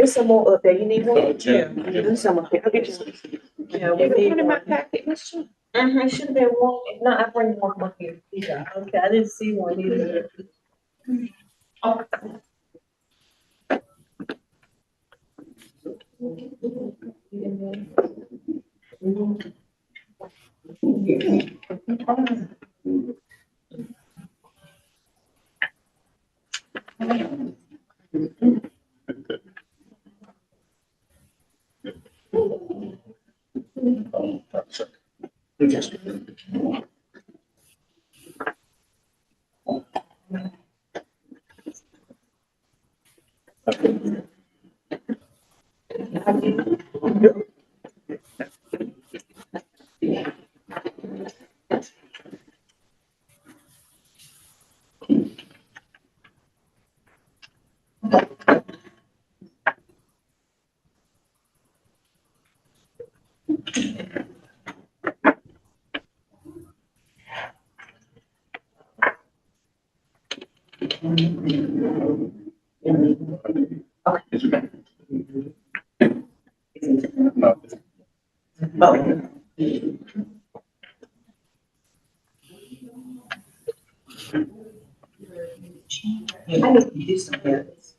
It's some more up there. You need one? Yeah. There's some up there. I'll get you one. Yeah, we Is it need one in my one. packet, Mr. It should have been one. If not, I bring one up here. Yeah, okay, I didn't see one either. I need to do some minutes.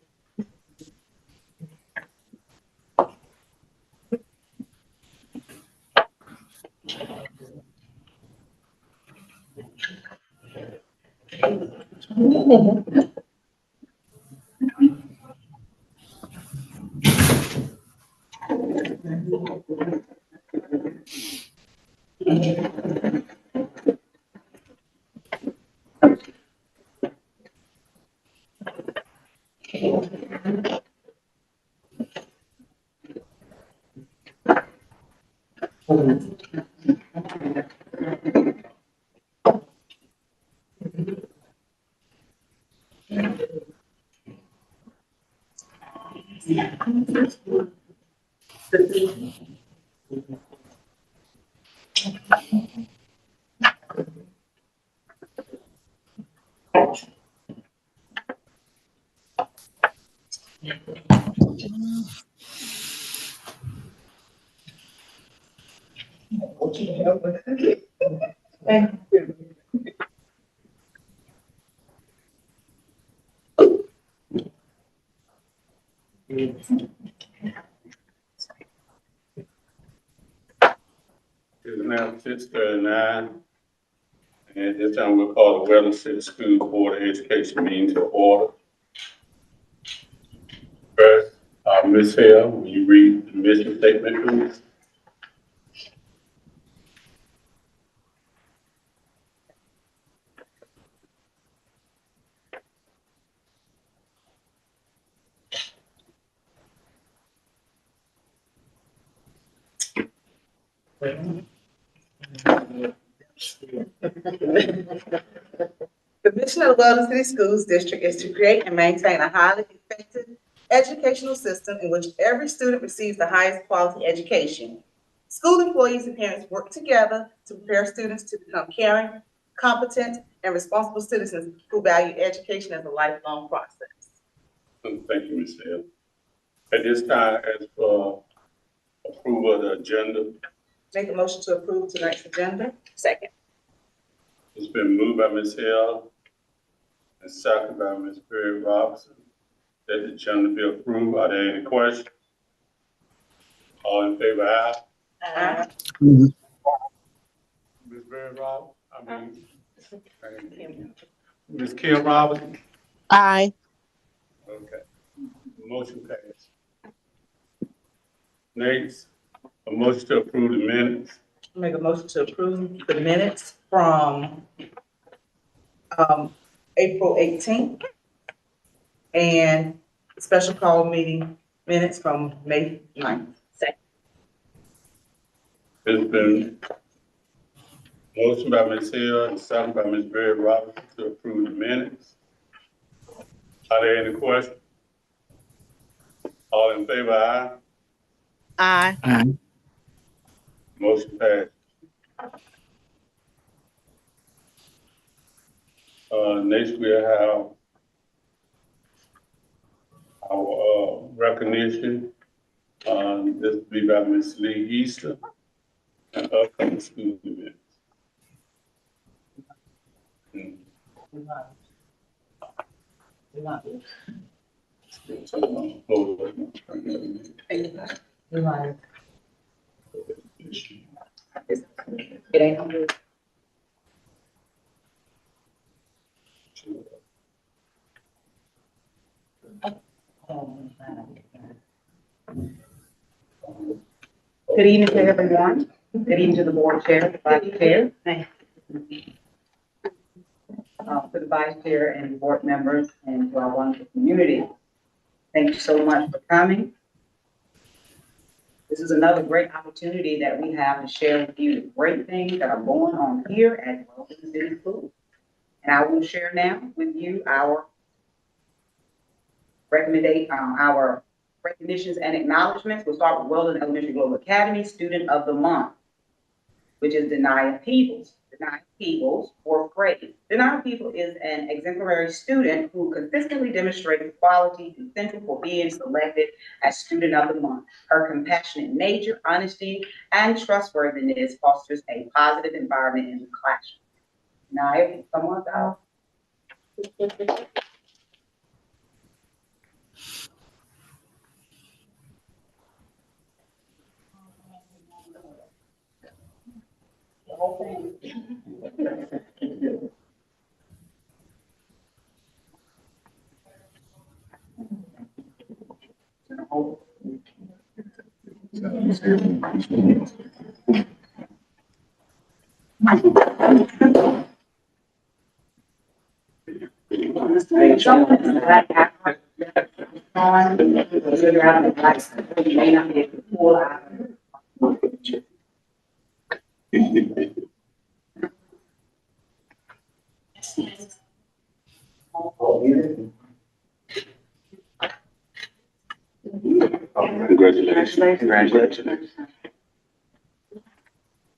Thank you. It's now 6:39, and at this time we'll call the Wellington City School Board of Education meeting to order. First, Ms. Hill, will you read the mission statement, please? The mission of the Weldon City Schools District is to create and maintain a highly effective educational system in which every student receives the highest quality education. School employees and parents work together to prepare students to become caring, competent, and responsible citizens who value education as a lifelong process. Thank you, Ms. Hill. At this time, as for approval of the agenda, Make a motion to approve tonight's agenda. Second. it's been moved by Ms. Hill and seconded by Ms. Perry Robinson that the agenda be approved. Are there any questions? All in favor, aye? Aye. Ms. Perry Robinson, Ms. Kim Robinson? Aye. Okay. Motion passed. Next, a motion to approve the minutes. Make a motion to approve the minutes from, April 18th and special call meeting minutes from May 9th. It's been motion by Ms. Hill and second by Ms. Perry Robinson to approve the minutes. Are there any questions? All in favor, aye? Aye. Motion passed. Next we have our, recognition. This will be by Ms. Lee Easter and upcoming school events. It ain't gonna be. Good evening to everyone. Good evening to the board chair, the vice chair. To the vice chair and board members and to our wonderful community. Thank you so much for coming. This is another great opportunity that we have to share with you the great things that are going on here at Weldon City Schools. And I will share now with you our our recognitions and acknowledgments. We'll start with Weldon Elementary Global Academy Student of the Month, which is Denia Peebles. Denia Peebles, fourth grade. Denia Peebles is an exemplary student who consistently demonstrates quality essential for being selected as Student of the Month. Her compassionate nature, honesty, and trustworthiness fosters a positive environment in the classroom. Denia, can someone go? The whole thing. Congratulations. Congratulations.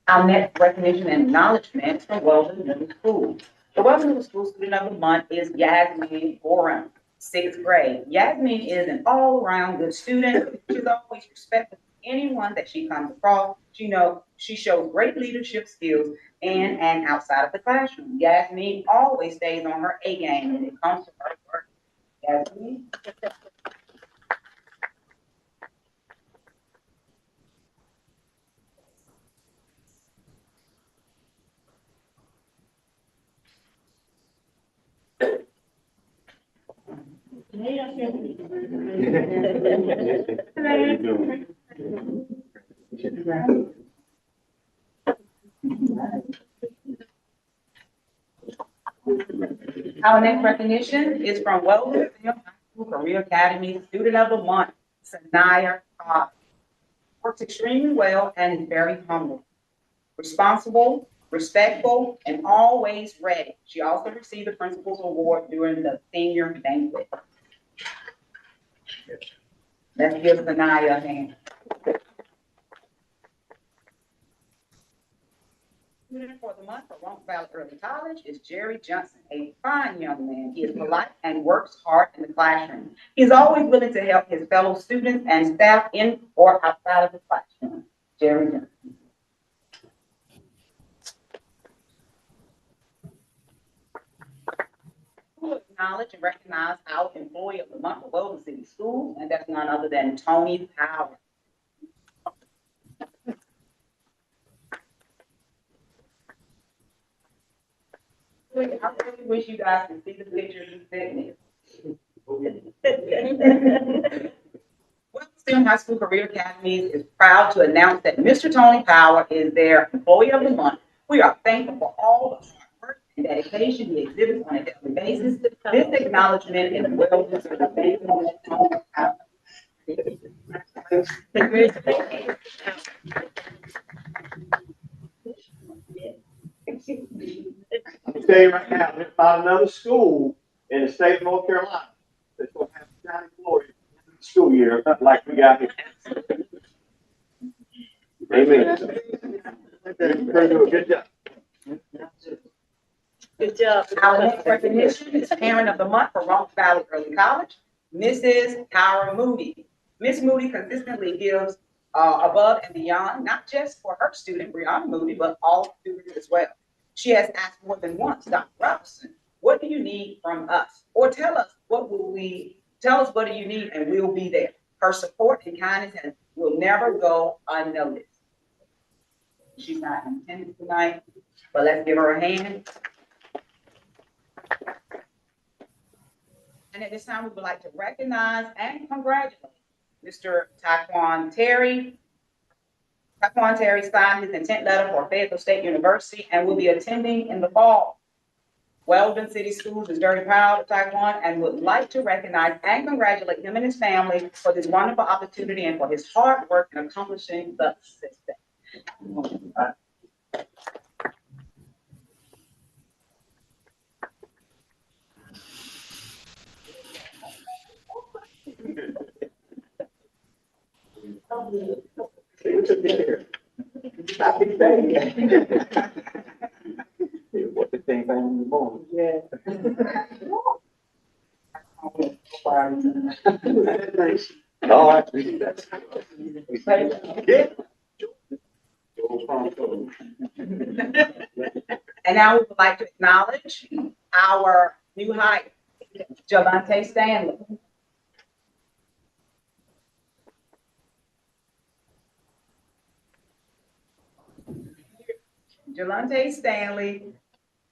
Our next recognition and acknowledgement from Weldon Middle School. The Weldon Middle School Student of the Month is Yasmin Gorham, sixth grade. Yasmin is an all-around good student. She's always respectful of anyone that she comes across. She shows great leadership skills in and outside of the classroom. Yasmin always stays on her A game when it comes to her work. Yasmin. Our next recognition is from Weldon High School Career Academy Student of the Month, Sanaya Cobb. Works extremely well and is very humble, responsible, respectful, and always ready. She also received the Principal's Award during the senior banquet. Let's give Sanaya a hand. Student for the month for Rock Valley Early College is Jerry Johnson, a fine young man. He is polite and works hard in the classroom. He is always willing to help his fellow students and staff in or outside of the classroom. Jerry Johnson. We will acknowledge and recognize our Employee of the Month for Weldon City Schools, and that's none other than Tony Power. I really wish you guys could see the pictures he sent me. Weldon High School Career Academy is proud to announce that Mr. Tony Power is their Employee of the Month. We are thankful for all the hard work and dedication he exhibits on a daily basis. This acknowledgement is well deserved. Thank you, Mr. Tony Power. I'm telling you right now, there's not another school in the state of North Carolina that's going to have County Glory school year like we got here. Amen. Good job. Good job. Our next recognition is Parent of the Month for Rock Valley Early College, Mrs. Kyra Moody. Ms. Moody consistently gives above and beyond, not just for her student, Brianna Moody, but all students as well. She has asked more than once, Dr. Robinson, what do you need from us? Or tell us what do you need and we'll be there. Her support and kindness will never go unnoticed. She's not in attendance tonight, but let's give her a hand. And at this time, we would like to recognize and congratulate Mr. Taquan Terry. Taquan Terry signed his intent letter for Fayetteville State University and will be attending in the fall. Weldon City Schools is very proud of Taquan and would like to recognize and congratulate him and his family for this wonderful opportunity and for his hard work in accomplishing the success. Happy day. What the thing in the morning? Yeah. Oh, actually, that's. Yeah. And now we would like to acknowledge our new hire, Javante Stanley. Javante Stanley,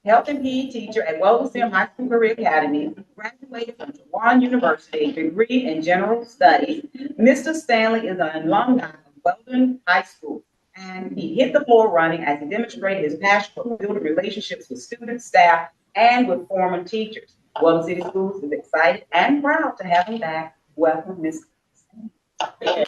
health and PE teacher at Weldon High School Career Academy, graduated from Jawan University, degree in general studies. Mr. Stanley is an alumni of Weldon High School, and he hit the floor running as he demonstrated his passion for building relationships with students, staff, and with former teachers. Weldon City Schools is excited and proud to have him back. Welcome, Mr. Stanley.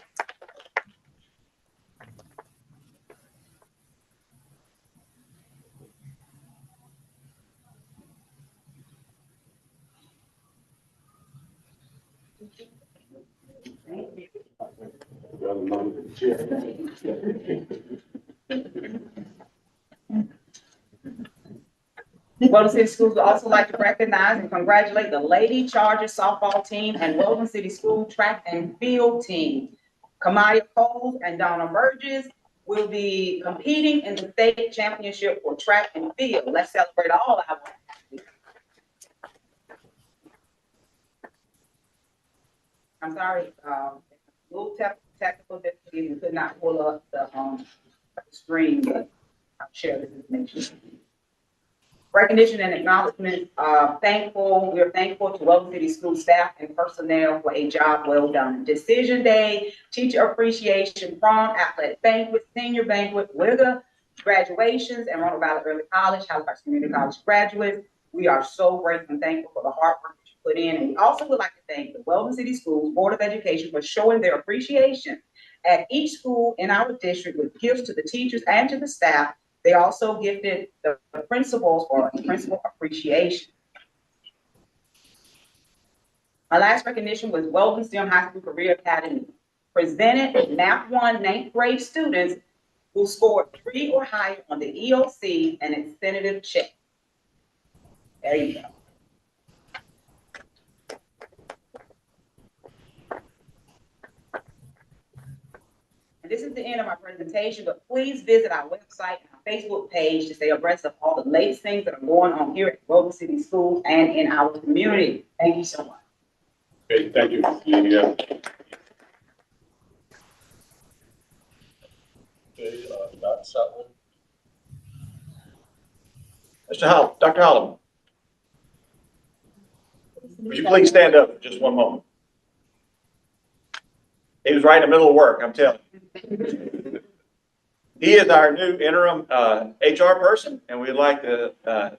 Weldon City Schools would also like to recognize and congratulate the Lady Chargers softball team and Weldon City School track and field team. Kamaya Cole and Donna Burgess will be competing in the state championship for track and field. Let's celebrate all our athletes. I'm sorry, a little technical difficulty. We could not pull up the screen, but I'll share this information. Recognition and acknowledgement, we are thankful to Weldon City School staff and personnel for a job well done. Decision Day, Teacher Appreciation Prom, Athletic Banquet, Senior Banquet, WIGA, graduations, and Roanoke Valley Early College, Halifax Community College graduates. We are so grateful and thankful for the hard work that you put in. And we also would like to thank the Weldon City Schools Board of Education for showing their appreciation at each school in our district with gifts to the teachers and to the staff. They also gifted the principals for principal appreciation. My last recognition was Weldon STEM High School Career Academy, presented Math 1 9th grade students who scored 3 or higher on the EOC and incentive check. There you go. And this is the end of my presentation, but please visit our website and our Facebook page to stay abreast of all the latest things that are going on here at Weldon City Schools and in our community. Thank you so much. Okay, thank you, Lydia. Okay, Dr. Sutton. Dr. Holloman, would you please stand up for just one moment? He was right in the middle of work, I'm telling you. He is our new interim HR person, and we'd like to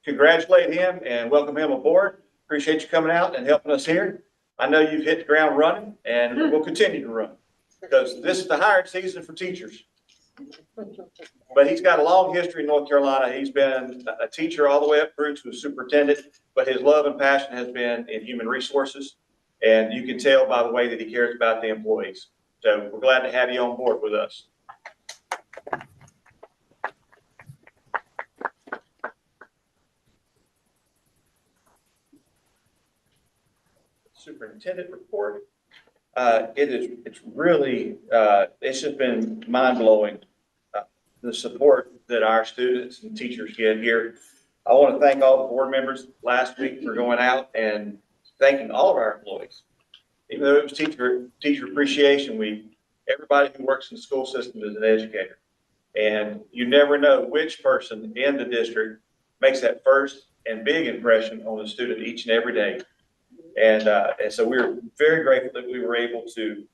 congratulate him and welcome him aboard. Appreciate you coming out and helping us here. I know you've hit the ground running, and we'll continue to run because this is the hiring season for teachers. But he's got a long history in North Carolina. He's been a teacher all the way up through to a superintendent, but his love and passion has been in human resources. And you can tell by the way that he cares about the employees. So we're glad to have you on board with us. Superintendent report. it's really, it's just been mind blowing, the support that our students and teachers get here. I want to thank all the board members last week for going out and thanking all of our employees. Even though it was teacher appreciation week, everybody who works in the school system is an educator. And you never know which person in the district makes that first and big impression on the student each and every day. And so we're very grateful that we were able to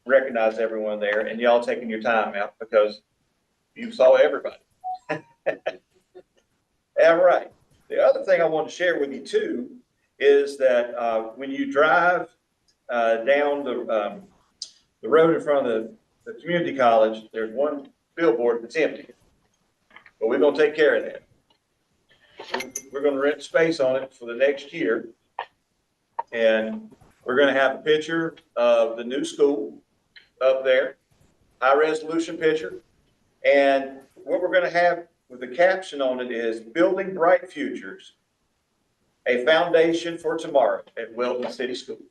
recognize everyone there, and y'all taking your time out because you saw everybody. All right. The other thing I want to share with you too is that when you drive down the road in front of the community college, there's one billboard that's empty. But we're going to take care of that. We're going to rent space on it for the next year. And we're going to have a picture of the new school up there, high resolution picture. And what we're going to have with the caption on it is Building Bright Futures, a foundation for tomorrow at Weldon City Schools.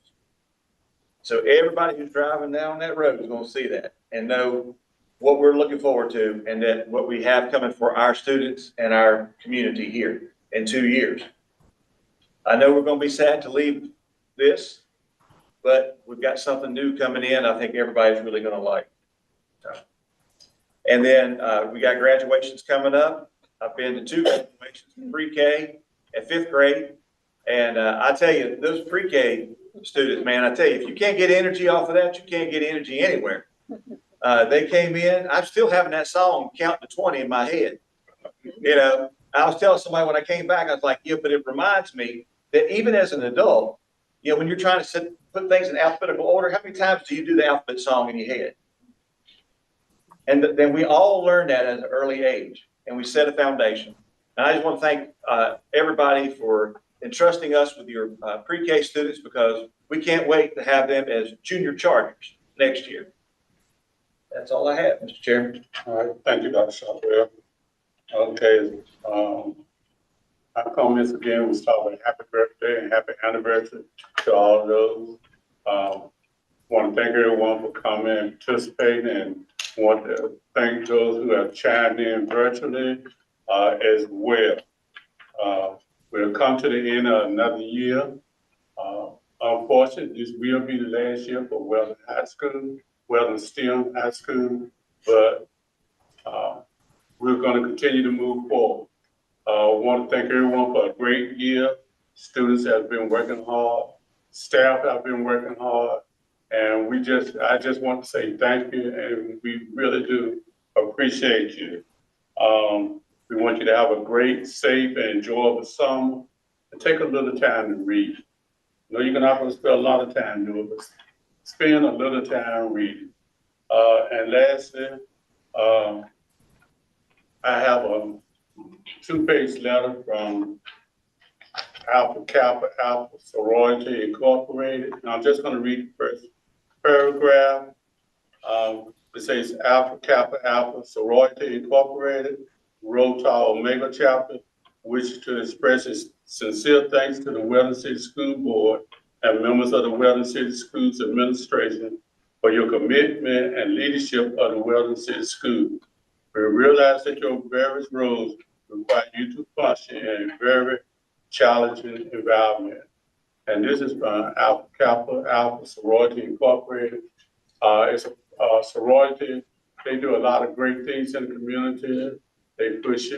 So everybody who's driving down that road is going to see that and know what we're looking forward to and that what we have coming for our students and our community here in 2 years. I know we're going to be sad to leave this, but we've got something new coming in. I think everybody's really going to like. And then we got graduations coming up. I've been to 2 graduations, pre-K and 5th grade. And I tell you, those pre-K students, man, I tell you, if you can't get energy off of that, you can't get energy anywhere. They came in, I'm still having that song, Count to 20 in my head. You know, I was telling somebody when I came back, I was like, yeah, but it reminds me that even as an adult, you know, when you're trying to put things in alphabetical order, how many times do you do the alphabet song in your head? And then we all learned that at an early age, and we set a foundation. And I just want to thank everybody for entrusting us with your pre-K students, because we can't wait to have them as junior chargers next year. That's all I have, Mr. Chairman. All right, thank you, Dr. Shotwell. Okay, our comments again, we start with happy birthday and happy anniversary to all of those. Want to thank everyone for coming and participating, and want to thank those who have chimed in virtually as well. We'll come to the end of another year. Unfortunately, this will be the last year for Weldon High School, Weldon STEM High School, but we're going to continue to move forward. I want to thank everyone for a great year. Students have been working hard, staff have been working hard, and I just want to say thank you, and we really do appreciate you. We want you to have a great, safe, and enjoyable summer, and take a little time to read. I know you're going to have to spend a lot of time doing it, but spend a little time reading. And lastly, I have a 2-page letter from Alpha Kappa Alpha Sorority Incorporated. And I'm just going to read the first paragraph. It says Alpha Kappa Alpha Sorority Incorporated wrote to our Omega chapter, which to express its sincere thanks to the Weldon City School Board and members of the Weldon City Schools Administration for your commitment and leadership of the Weldon City School. We realize that your various roles require you to function in a very challenging environment. And this is from Alpha Kappa Alpha Sorority Incorporated. It's a sorority. They do a lot of great things in the community. They push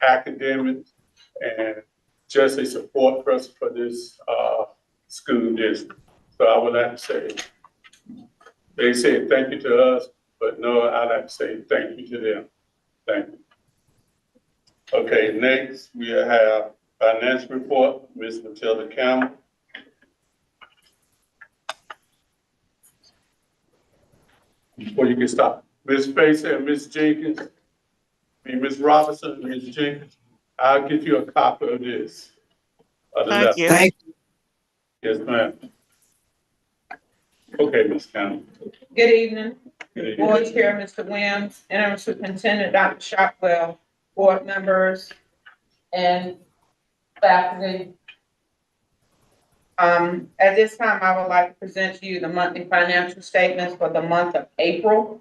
academics and just a support person for this school district. So I would like to say, they say thank you to us, but no, I'd like to say thank you to them. Thank you. Okay, next we have financial report, Ms. Matilda Campbell. Before you can stop, Ms. Facer and Ms. Jenkins, Ms. Robinson and Ms. Jenkins, I'll get you a copy of this. Thank you. Thank Yes, ma'am. Okay, Ms. Campbell. Good evening. Good evening. Board Chair, Mr. Williams, Interim Superintendent, Dr. Shotwell, board members, and faculty. At this time, I would like to present to you the monthly financial statements for the month of April,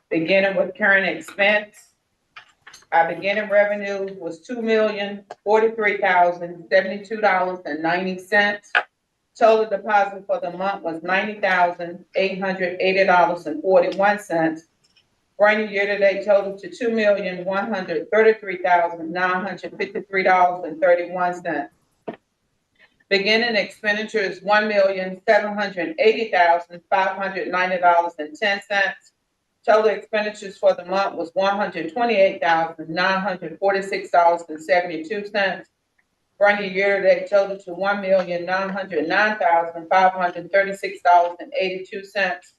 beginning with current expense. Our beginning revenue was $2,043,072.90. Total deposit for the month was $90,880.41. Bringing year-to-date total to $2,133,953.31. Beginning expenditure is $1,780,590.10. Total expenditures for the month was $128,946.72. Bringing year-to-date total to $1,909,536.82.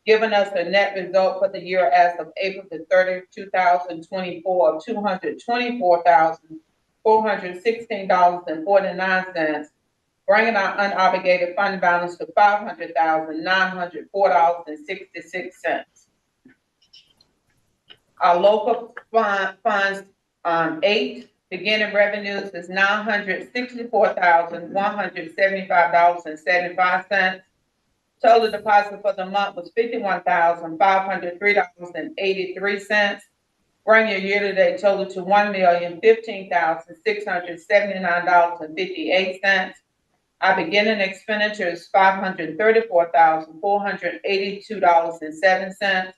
Giving us a net result for the year as of April the 30th, 2024 of $224,416.49. Bringing our unobligated fund balance to $500,904.66. Our local funds, 8, beginning revenues is $964,175.75. Total deposit for the month was $51,503.83. Bring your year-to-date total to $1,015,679.58. Our beginning expenditure is $534,482.07.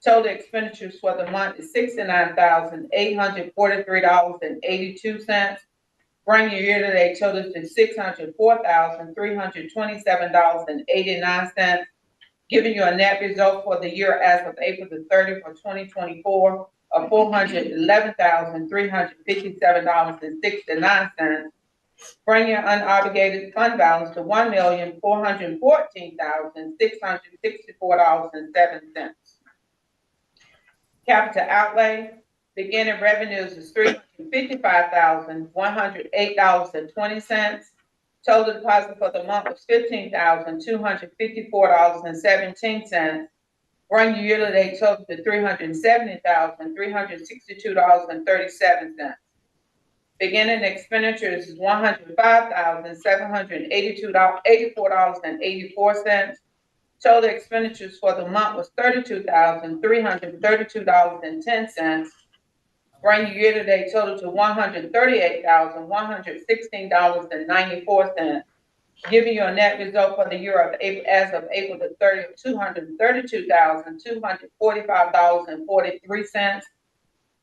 Total expenditures for the month is $69,843.82. Bring your year-to-date total to $604,327.89, giving you a net result for the year as of April the 30th of 2024 of $411,357.69. Bring your unobligated fund balance to $1,414,664.07. Capital outlay, beginning revenues is $355,108.20. Total deposit for the month was $15,254.17. Bring your year-to-date total to $370,362.37. Beginning expenditures is $105,784.84. Total expenditures for the month was $32,332.10. Bring your year-to-date total to $138,116.94, giving you a net result for the year of April, as of April the 30th, $232,245.43.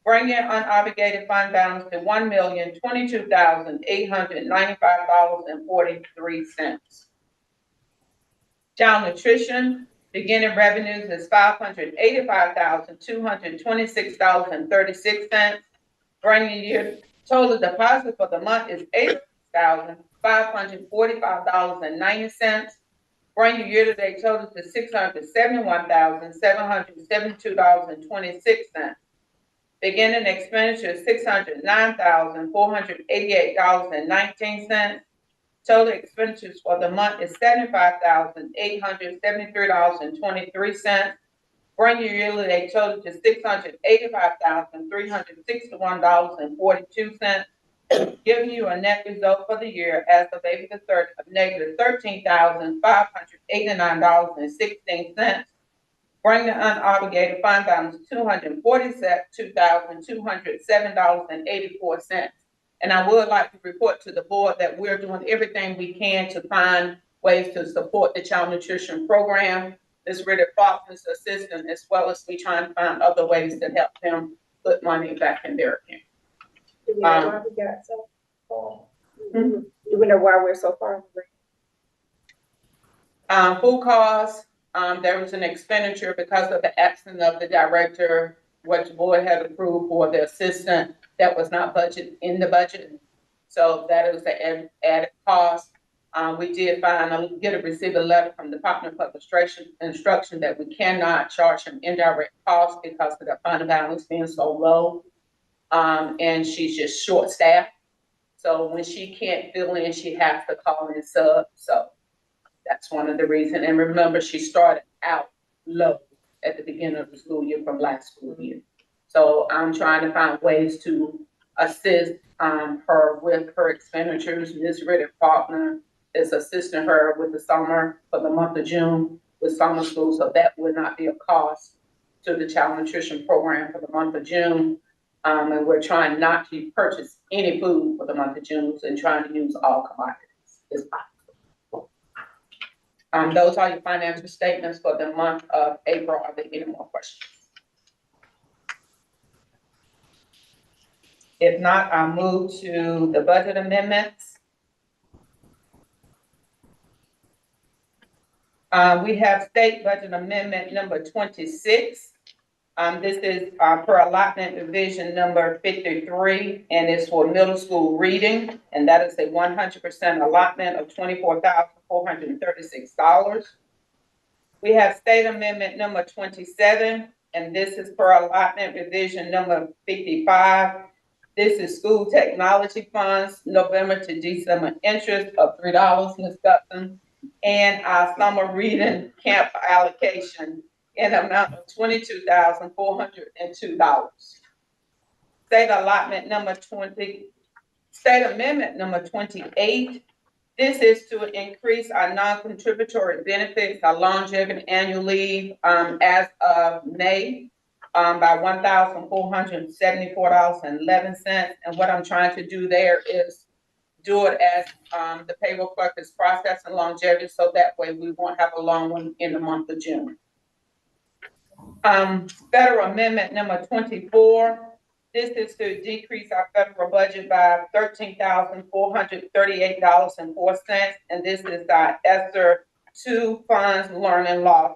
Bring your unobligated fund balance to $1,022,895.43. Child nutrition, beginning revenues is $585,226.36. Bringing your total deposit for the month is $80,545.90. Bring your year-to-date total to $671,772.26. Beginning expenditure is $609,488.19. Total expenditures for the month is $75,873.23. Bring your year-to-date total to $685,361.42, giving you a net result for the year as of April the 3rd of negative $13,589.16. Bring the unobligated fund balance to $242,207.84. And I would like to report to the board that we're doing everything we can to find ways to support the child nutrition program. Ms. Ritter Faulkner's assistant, as well as we try and find other ways to help them put money back in their account. Do we know why we got so far? Do we know why we're so far? Food costs, there was an expenditure because of the absence of the director, what the board had approved for the assistant that was not budgeted in the budget. So that was the added cost. We did receive a letter from the Department of Public Instruction that we cannot charge them indirect costs because of the fund balance being so low. And she's just short staffed. So when she can't fill in, she has to call in sub. So that's one of the reasons. And remember, she started out low at the beginning of the school year from last school year. So I'm trying to find ways to assist her with her expenditures. Ms. Ritter Faulkner is assisting her with the summer for the month of June with summer school, so that would not be a cost to the child nutrition program for the month of June. And we're trying not to purchase any food for the month of June and trying to use all commodities as possible. Those are your financial statements for the month of April. Are there any more questions? If not, I'll move to the budget amendments. We have state budget amendment number 26. This is per allotment division number 53, and it's for middle school reading, and that is a 100% allotment of $24,436. We have state amendment number 27, and this is per allotment division number 55. This is school technology funds, November to December interest of $3, Ms. Dutton, and our summer reading camp allocation in the amount of $22,402. State allotment number 20, state amendment number 28. This is to increase our non-contributory benefits, our longevity annual leave, as of May, by $1,474.11. And what I'm trying to do there is do it as the payroll clerk is processing longevity, so that way we won't have a long one in the month of June. Federal amendment number 24. This is to decrease our federal budget by $13,438.04, and this is our ESSER 2 funds learning loss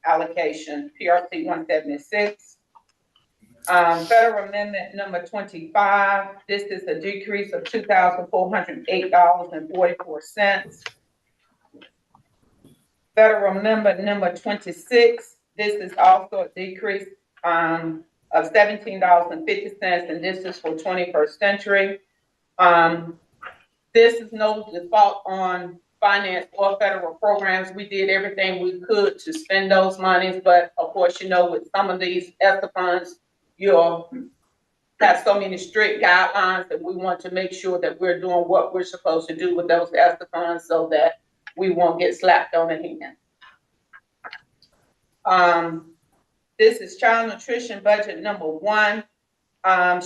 allocation, PRC 176. Federal amendment number 25. This is a decrease of $2,408.44. Federal amendment number 26. This is also a decrease of $17.50, and this is for 21st century. This is no default on finance or federal programs. We did everything we could to spend those monies, but of course, you know, with some of these ESSER funds, you'll have so many strict guidelines that we want to make sure that we're doing what we're supposed to do with those ESSER funds so that we won't get slapped on the hand. This is child nutrition budget number 1.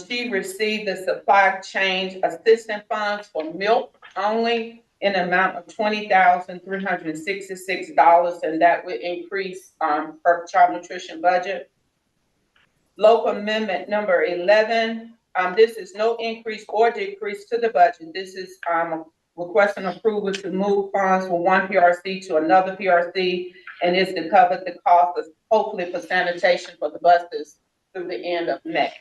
She received the supply chain assistance funds for milk only in an amount of $20,366, and that would increase her child nutrition budget. Local amendment number 11. This is no increase or decrease to the budget. This is requesting approval to move funds from one PRC to another PRC, and is to cover the cost of, hopefully, for sanitation for the buses through the end of May.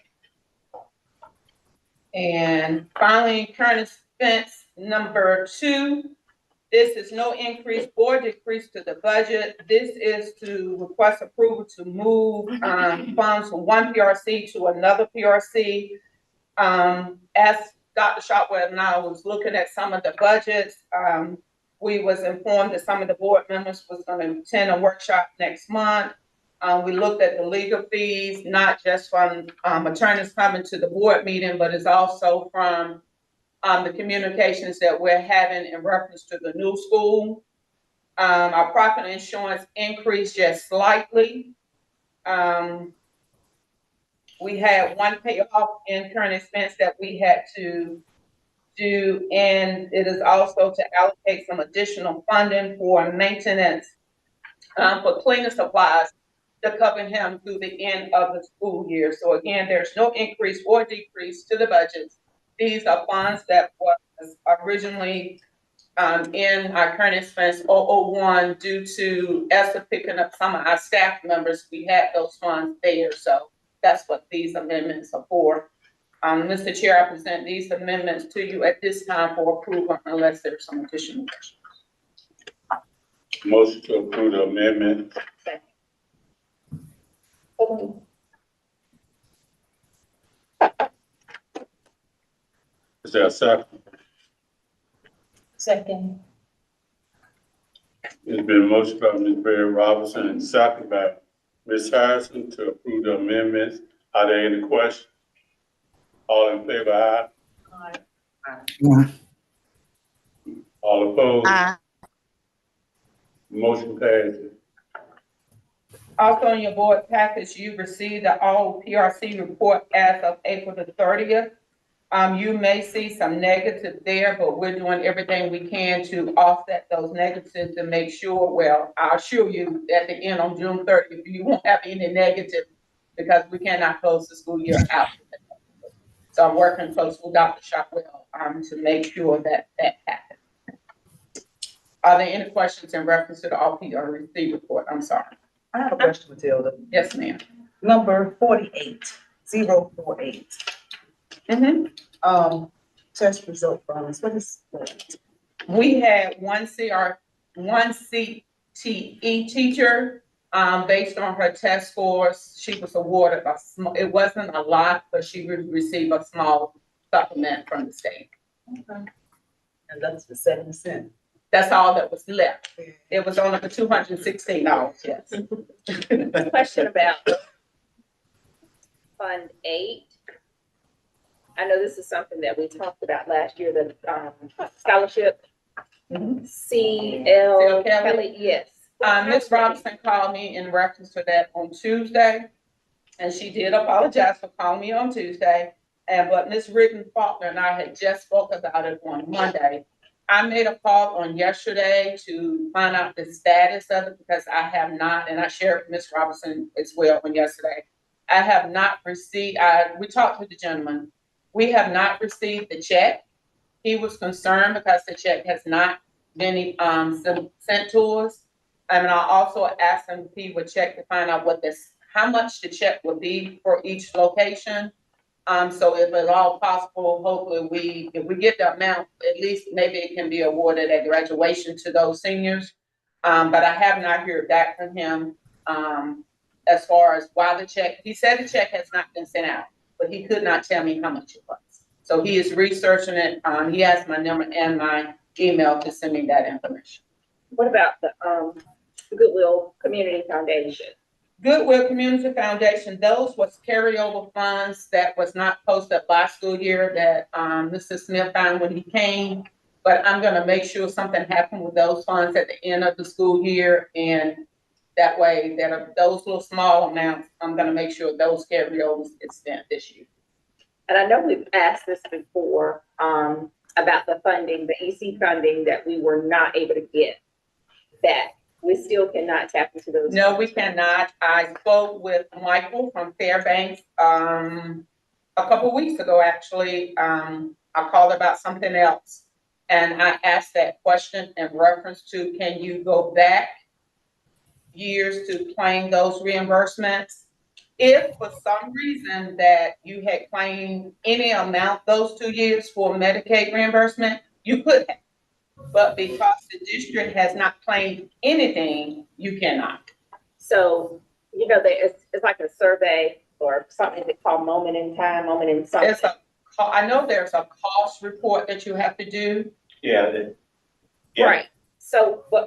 And finally, current expense number 2. This is no increase or decrease to the budget. This is to request approval to move funds from one PRC to another PRC. As Dr. Shotwell and I was looking at some of the budgets, we was informed that some of the board members was going to attend a workshop next month. We looked at the legal fees, not just from attorneys coming to the board meeting, but it's also from the communications that we're having in reference to the new school. Our property insurance increased just slightly. We had one payoff in current expense that we had to do, and it is also to allocate some additional funding for maintenance for cleaning supplies to cover him through the end of the school year. So again, there's no increase or decrease to the budgets. These are funds that was originally in our current expense 001 due to ESSER picking up some of our staff members. We had those funds there, so that's what these amendments are for. Mr. Chair, I present these amendments to you at this time for approval unless there's some additional questions. Motion to approve the amendment. Is there a second? Second. It's been motion by Ms. Barry Robinson and second by Ms. Harrison to approve the amendments. Are there any questions? All in favor, aye? Aye. All opposed? Aye. Motion passes. Also in your board package, you received the all PRC report as of April the 30th. You may see some negative there, but we're doing everything we can to offset those negatives to make sure, well, I'll assure you at the end on June 30th, you won't have any negative because we cannot close the school year out. So I'm working close with Dr. Shockwell, to make sure that that happens. Are there any questions in reference to the all PRC report? I'm sorry. I have a question, Matilda. Yes, ma'am. Number 48048. Test result funds, what is that? We had one CTE teacher, based on her test scores, she was awarded a small, it wasn't a lot, but she would receive a small supplement from the state. Okay. And that's for 7%. That's all that was left. It was only for $216, yes. Question about Fund 8. I know this is something that we talked about last year, the scholarship. C.L. Kelly, yes. Ms. Robinson called me in reference to that on Tuesday, and she did apologize for calling me on Tuesday. But Ms. Riggin Faulkner and I had just spoke about it on Monday. I made a call on yesterday to find out the status of it because I have not, and I shared with Ms. Robinson as well on yesterday. I have not received, we talked to the gentleman. We have not received the check. He was concerned because the check has not been sent to us. And I also asked him if he would check to find out how much the check would be for each location. So if at all possible, hopefully if we get the amount, at least maybe it can be awarded at graduation to those seniors. But I have not heard back from him, as far as why the check, he said the check has not been sent out, but he could not tell me how much it was. So he is researching it. He has my number and my email to send me that information. What about the Goodwill Community Foundation? Goodwill Community Foundation, those was carryover funds that was not posted last school year that Mr. Smith found when he came. But I'm gonna make sure something happened with those funds at the end of the school year, and that way those little small amounts, I'm gonna make sure those carryovers get spent this year. And I know we've asked this before, about the funding, the EC funding that we were not able to get back. We still cannot tap into those. No, we cannot. I spoke with Michael from Fairbanks, a couple of weeks ago, actually. I called about something else. And I asked that question in reference to, can you go back years to claim those reimbursements? If for some reason that you had claimed any amount those 2 years for Medicaid reimbursement, you could have. But because the district has not claimed anything, you cannot. So, it's like a survey or something they call moment in time, moment in something. I know there's a cost report that you have to do. Yeah. Yeah. Right. So, but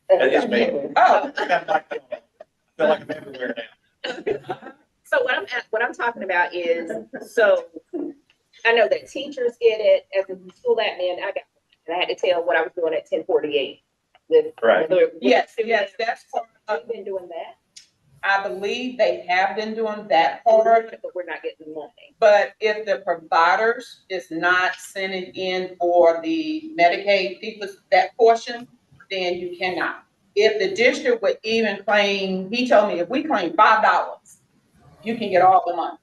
It's me. Oh, I feel like I'm everywhere now. So what I'm talking about is, so I know that teachers get it as a school admin. I had to tell what I was doing at 1048 with. Right. yes, that's part of, We've been doing that, I believe they have been doing that part. but we're not getting the money. But if the providers is not sending in for the Medicaid people, that portion, then you cannot. If the district would even claim, he told me if we claim $5, you can get all the money.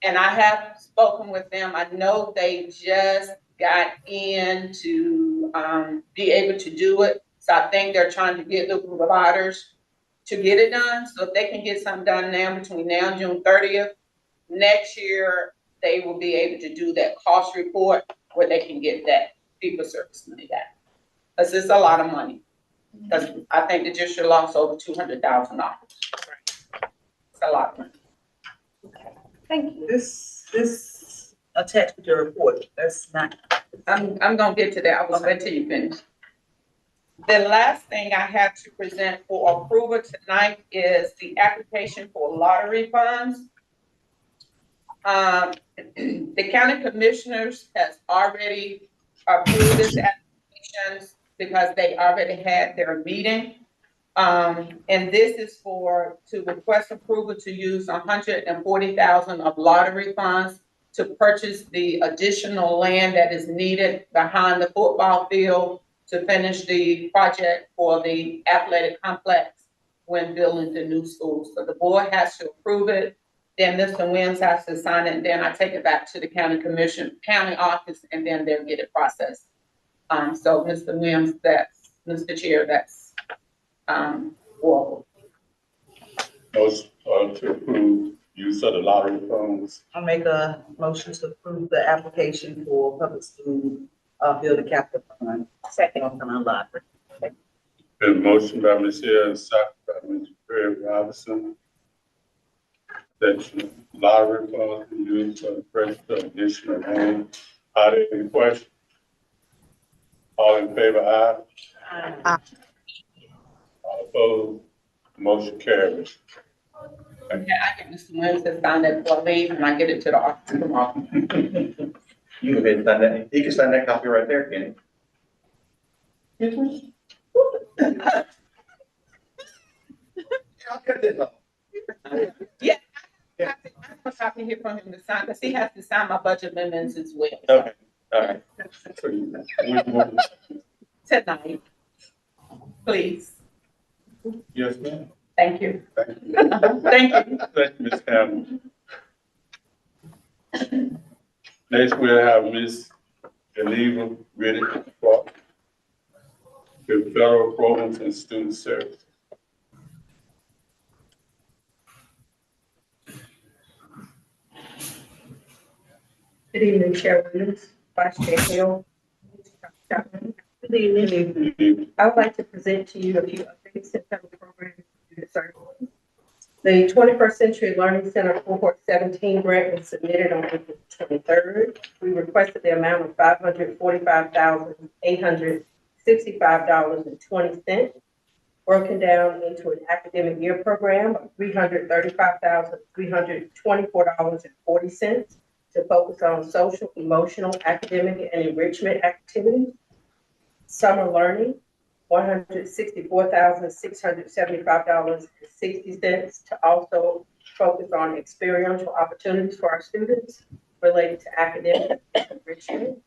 And I have spoken with them. I know they just got in to be able to do it. So I think they're trying to get the providers to get it done. So if they can get something done now between now and June 30th, next year, they will be able to do that cost report where they can get that fee for service money back. Because it's a lot of money. Because I think the district lost over $200,000. It's a lot of money. Okay. Thank you. This attached with your report, that's not. I'm gonna get to that. I was wait till you finish. The last thing I have to present for approval tonight is the application for lottery funds. The county commissioners has already approve this application because they already had their meeting. And this is to request approval to use 140,000 of lottery funds to purchase the additional land that is needed behind the football field to finish the project for the athletic complex when building the new school. So the board has to approve it, then Mr. Williams has to sign it, and then I take it back to the county office, and then they'll get it processed. So Mr. Williams, Mr. Chair, well, Motion to approve use of the lottery funds. I'll make a motion to approve the application for public school, building capital fund. Second. North Carolina Library. Been motion by Ms. Hill and second by Ms. Perry Robinson. That lottery funds be used for the purchase of additional land. Are there any questions? All in favor, aye. Aye. All opposed, motion carries. okay, I get Mr. Williams to sign that for me, and I get it to the office tomorrow. You can go ahead and sign that. He can sign that copy right there, can he? I'll cut this off. Yeah. I have a copy here from him to sign, because he has to sign my budget amendments as well. Okay, all right. So we want- Tonight, please. Yes, ma'am. Thank you. Thank you. Thank you. Thank you, Ms. Campbell. Next, we'll have Ms. Geneva Riddick for the federal programs and student services. Good evening, Chair Williams, Vice Chair Hill. Good evening. I would like to present to you a few updates in federal programs and student services. The 21st Century Learning Center Cohort 17 grant was submitted on April 23rd. We requested the amount of $545,865.20, broken down into an academic year program of $335,324.40 to focus on social, emotional, academic, and enrichment activities. Summer learning, $164,675.60 to also focus on experiential opportunities for our students related to academic enrichment.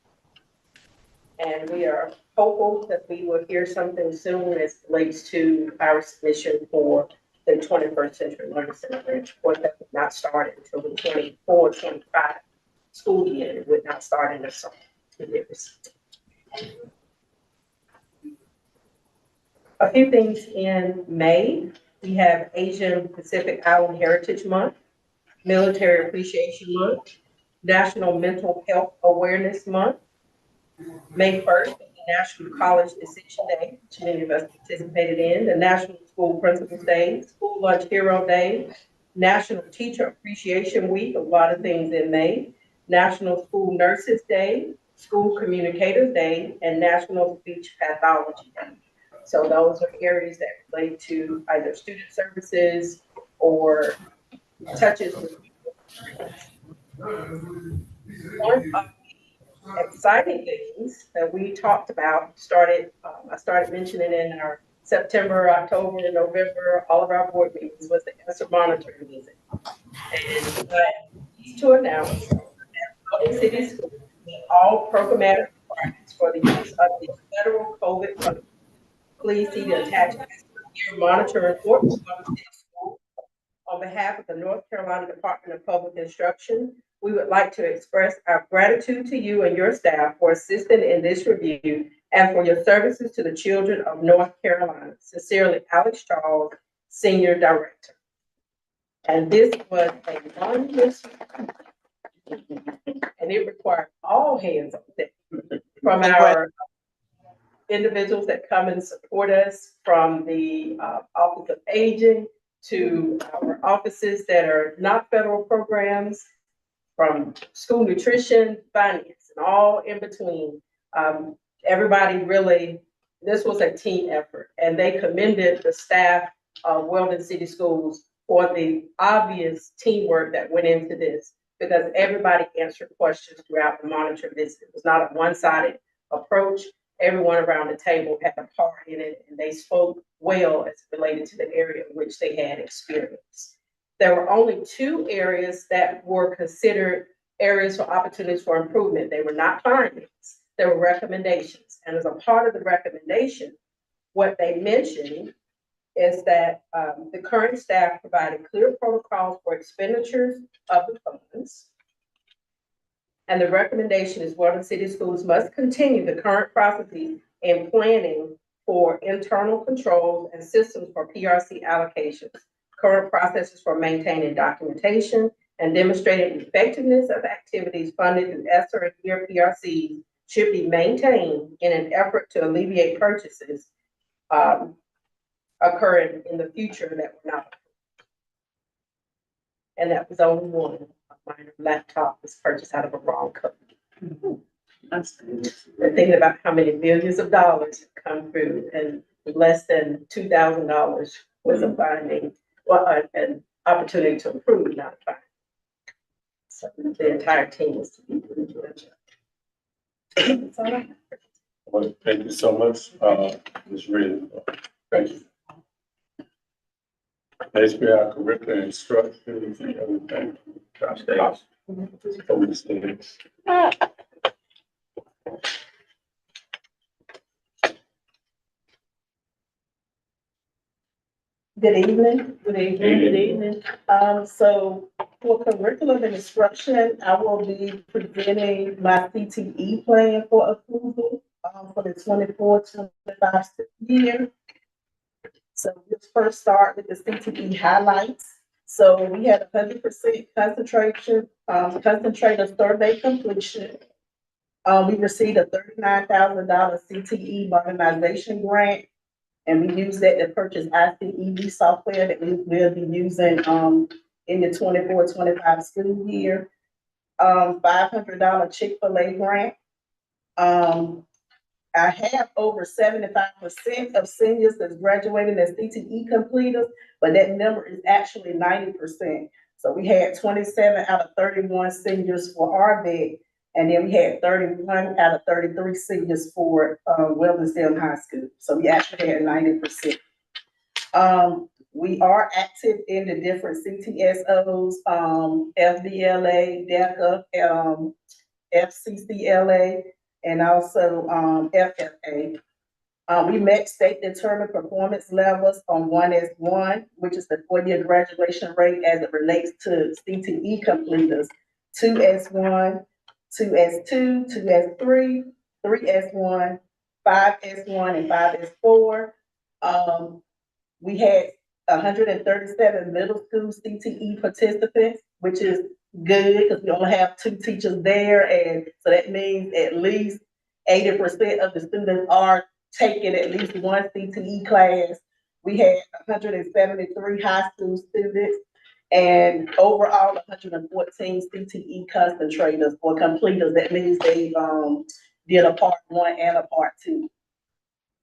And we are hopeful that we will hear something soon as it relates to our submission for the 21st Century Learning Center grant. Of course, that would not start until the 24-25 school year. It would not start in the summer 2 years. A few things in May. We have Asian Pacific Island Heritage Month, Military Appreciation Month, National Mental Health Awareness Month. May 1st, National College Decision Day, which many of us participated in, the National School Principals Day, School Lunch Hero Day, National Teacher Appreciation Week, a lot of things in May, National School Nurses Day, School Communicators Day, and National Speech Pathology Day. So those are areas that relate to either student services or touches with people. One of the exciting things that we talked about I started mentioning in our September, October, and November, all of our board meetings was the ESSER monitoring visit. And to announce that Logan City Schools meet all programmatic requirements for the use of the federal COVID funding. Please see the attached year monitor report from Logan City Schools. On behalf of the North Carolina Department of Public Instruction, we would like to express our gratitude to you and your staff for assisting in this review and for your services to the children of North Carolina. Sincerely, Alex Charles, Senior Director. And this was a one-year and it required all hands on deck from our individuals that come and support us, from the Office of Aging to our offices that are not federal programs, from school nutrition, finance, and all in between. Everybody really, this was a team effort, and they commended the staff of Weldon City Schools for the obvious teamwork that went into this, because everybody answered questions throughout the monitor visit. It was not a one-sided approach. Everyone around the table had a part in it, and they spoke well as related to the area in which they had experience. There were only 2 areas that were considered areas for opportunities for improvement. They were not findings, they were recommendations. And as a part of the recommendation, what they mentioned is that the current staff provided clear protocols for expenditures of the funds. And the recommendation is Weldon City Schools must continue the current processes in planning for internal controls and systems for PRC allocations, current processes for maintaining documentation and demonstrating effectiveness of activities funded through ESSER and year PRCs should be maintained in an effort to alleviate purchases occurring in the future that were not approved. And that was only one. A minor laptop was purchased out of a wrong company. And thinking about how many millions of dollars have come through, and less than $2,000 was a finding, well, an opportunity to improve, not a finding. So the entire team was to be doing a good job. That's all I have. Well, thank you so much, Ms. Reed. Thank you. Next, we have curriculum instructions and everything. Josh Davis. Over the stage. Good evening. Good evening. Good evening. So for curriculum and instruction, I will be presenting my CTE plan for approval, for the 24-25 year. So let's first start with the CTE highlights. So we had 100% concentrator survey completion. We received a $39,000 CTE modernization grant, and we used that to purchase ICED software that we will be using in the 24-25 school year. $500 Chick-fil-A grant. I have over 75% of seniors that's graduating as CTE completers, but that number is actually 90%. So we had 27 out of 31 seniors for RVEC, and then we had 31 out of 33 seniors for Weldon High School. So we actually had 90%. We are active in the different CTSOs, FBLA, DECA, FCCLA, and also FFA. We met state determined performance levels on 1S1, which is the 4-year graduation rate as it relates to CTE completers, 2S1, 2S2, 2S3, 3S1, 5S1, and 5S4. We had 137 middle school CTE participants, which is good because we only have 2 teachers there, and so that means at least 80% of the students are taking at least one CTE class. We had 173 high school students, and overall 114 CTE concentrators or completers. That means they did a part 1 and a part 2.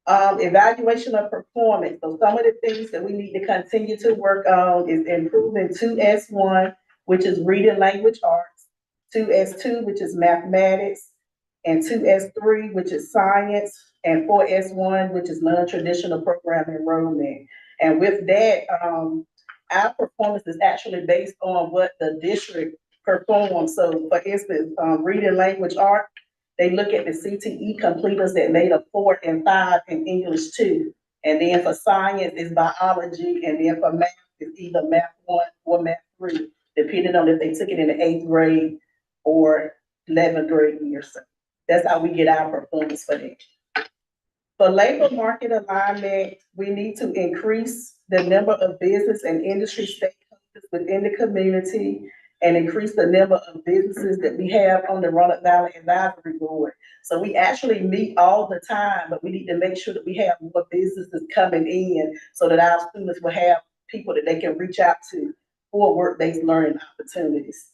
Evaluation of performance. So some of the things that we need to continue to work on is improving 2S1, which is reading language arts, 2S2, which is mathematics, and 2S3, which is science, and 4S1, which is non-traditional program enrollment. And with that, our performance is actually based on what the district performs. So for instance, reading language art, they look at the CTE completers that made a 4 and 5 in English 2. And then for science, it's biology, and then for math, it's either math 1 or math 3, depending on if they took it in the 8th grade or 11th grade year. So that's how we get our performance for that. For labor market alignment, we need to increase the number of business and industry stakeholders within the community and increase the number of businesses that we have on the Roanoke Valley Advisory Board. So we actually meet all the time, but we need to make sure that we have more businesses coming in so that our students will have people that they can reach out to for work-based learning opportunities.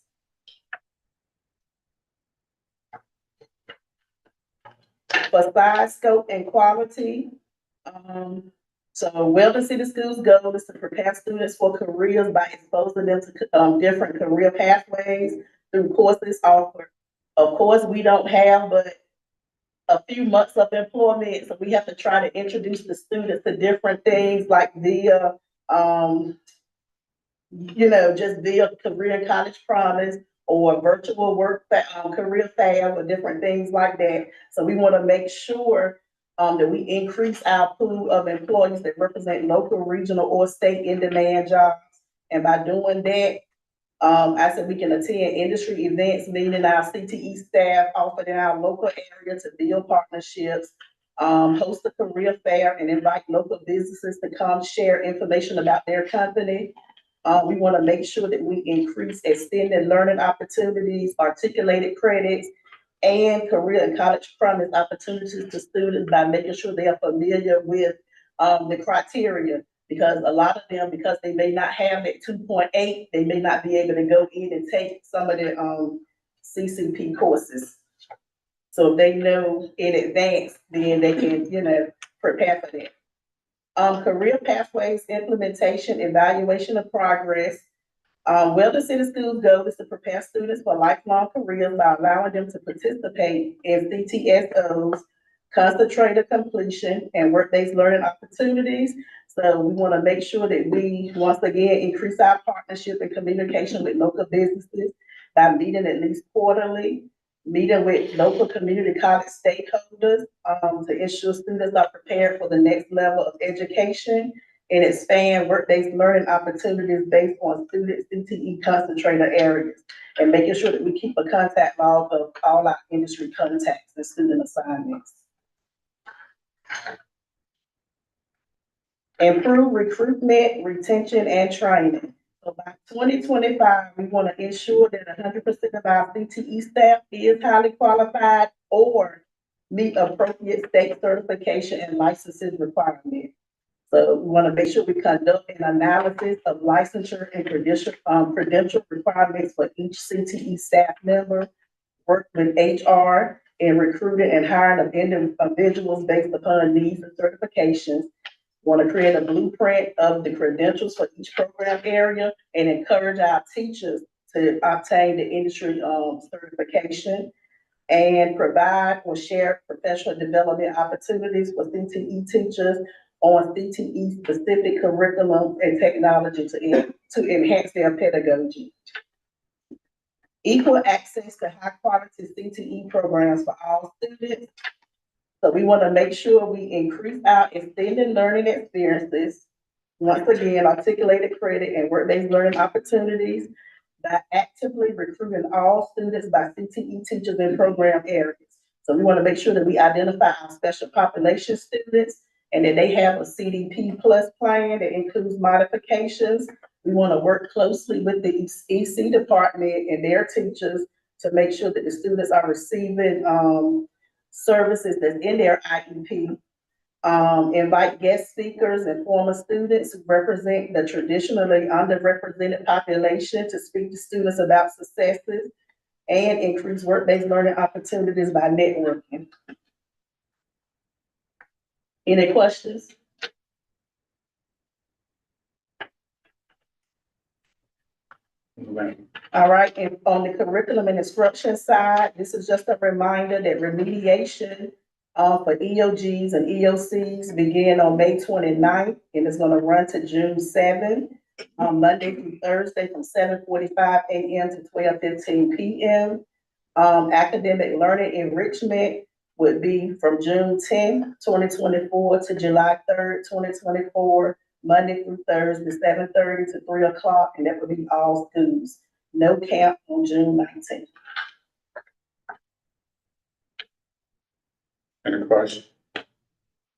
For size, scope, and quality, so Weldon City Schools' goal is to prepare students for careers by exposing them to different career pathways through courses offered. Of course, we don't have but a few months of employment, so we have to try to introduce the students to different things like via, just via Career College Promise or virtual career fair or different things like that. So we want to make sure that we increase our pool of employees that represent local, regional, or state in-demand jobs. And by doing that, I said we can attend industry events, meeting our CTE staff offered in our local area to build partnerships, host a career fair and invite local businesses to come share information about their company. We want to make sure that we increase extended learning opportunities, articulated credits, and career and college promise opportunities to students by making sure they are familiar with the criteria. Because a lot of them, because they may not have that 2.8, they may not be able to go in and take some of the CCP courses. So if they know in advance, then they can, prepare for that. Career pathways, implementation, evaluation of progress. Where the city schools go is to prepare students for lifelong careers by allowing them to participate in CTSOs, concentrated completion, and work-based learning opportunities. So we want to make sure that we, once again, increase our partnership and communication with local businesses by meeting at least quarterly, meeting with local community college stakeholders to ensure students are prepared for the next level of education, and expand work-based learning opportunities based on student CTE concentrated areas, and making sure that we keep a contact log of all our industry contacts and student assignments. Improve recruitment, retention, and training. So by 2025, we want to ensure that 100% of our CTE staff is highly qualified or meet appropriate state certification and licensing requirements. So we want to make sure we conduct an analysis of licensure and credential requirements for each CTE staff member, work with HR in recruiting and hiring of individuals based upon needs and certifications. Want to create a blueprint of the credentials for each program area and encourage our teachers to obtain the industry certification, and provide or share professional development opportunities for CTE teachers on CTE specific curriculum and technology to enhance their pedagogy. Equal access to high quality CTE programs for all students. So we want to make sure we increase our extended learning experiences. Once again, articulated credit and work-based learning opportunities by actively recruiting all students by CTE teachers in program areas. So we want to make sure that we identify our special population students and that they have a CDP plus plan that includes modifications. We want to work closely with the EC department and their teachers to make sure that the students are receiving services that's in their IEP. Invite guest speakers and former students who represent the traditionally underrepresented population to speak to students about successes, and increase work-based learning opportunities by networking. Any questions? All right, and on the curriculum and instruction side, this is just a reminder that remediation for EOGs and EOCs begin on May 29th, and it's gonna run to June 7th, Monday through Thursday from 7:45 a.m. to 12:15 p.m. Academic learning enrichment would be from June 10th, 2024 to July 3rd, 2024. Monday through Thursday, 7:30 to 3 o'clock, and that would be all schools. No camp on June 19th. Any questions?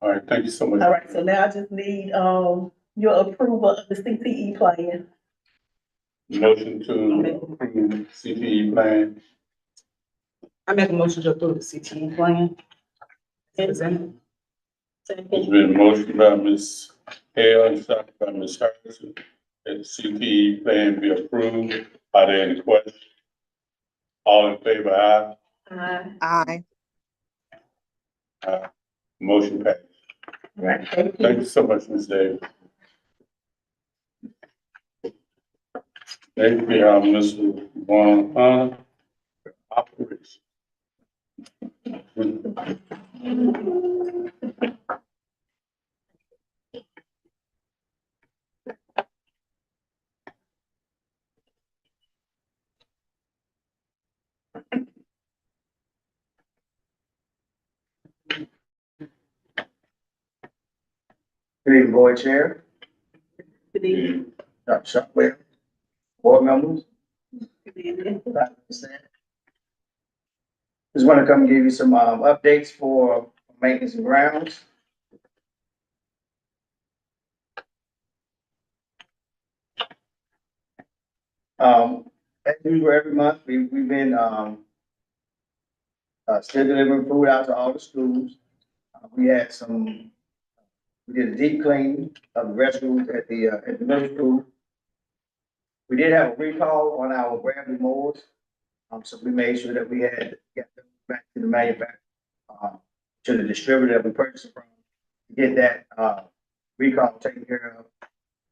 All right, thank you so much. All right, so now I just need your approval of the CTE plan. Motion to approve CTE plan. I make a motion to approve the CTE plan. It's been motioned by Ms. Hale and seconded by Ms. Harrison that the CTE plan be approved. Are there any questions? All in favor, aye? Aye. Motion passed. Right, thank Thank you. you so much, Ms. Davis. Next, we have Mr. Juan Operations. Good evening, Board Chair, Good evening. Dr. Shockwave, board members. Just want to come and give you some updates for maintenance and grounds. As usual, every month, we've been still delivering food out to all the schools. We did a deep clean of the restrooms at the middle school. We did have a recall on our Gravely mowers. So we made sure that we had got them back to the manufacturer, to the distributor that we purchased from, to get that, recall taken care of.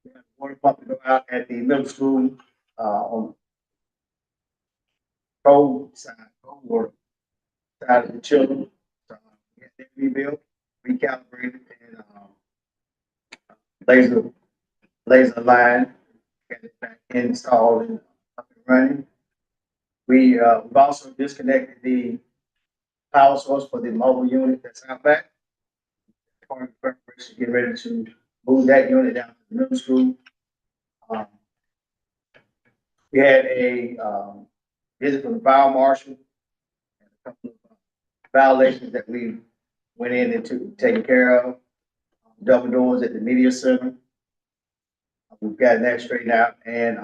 We had a water pump to go out at the middle school, on cold water side of the children. So, we had that rebuilt, recalibrated, and, laser line, got it back installed and up and running. We've also disconnected the power source for the mobile unit that's out back. Part of the preparation, get ready to move that unit down to the middle school. We had a visit from the fire marshal, and a couple of violations that we went in and took taken care of. Double doors at the media center. We've gotten that straightened out, and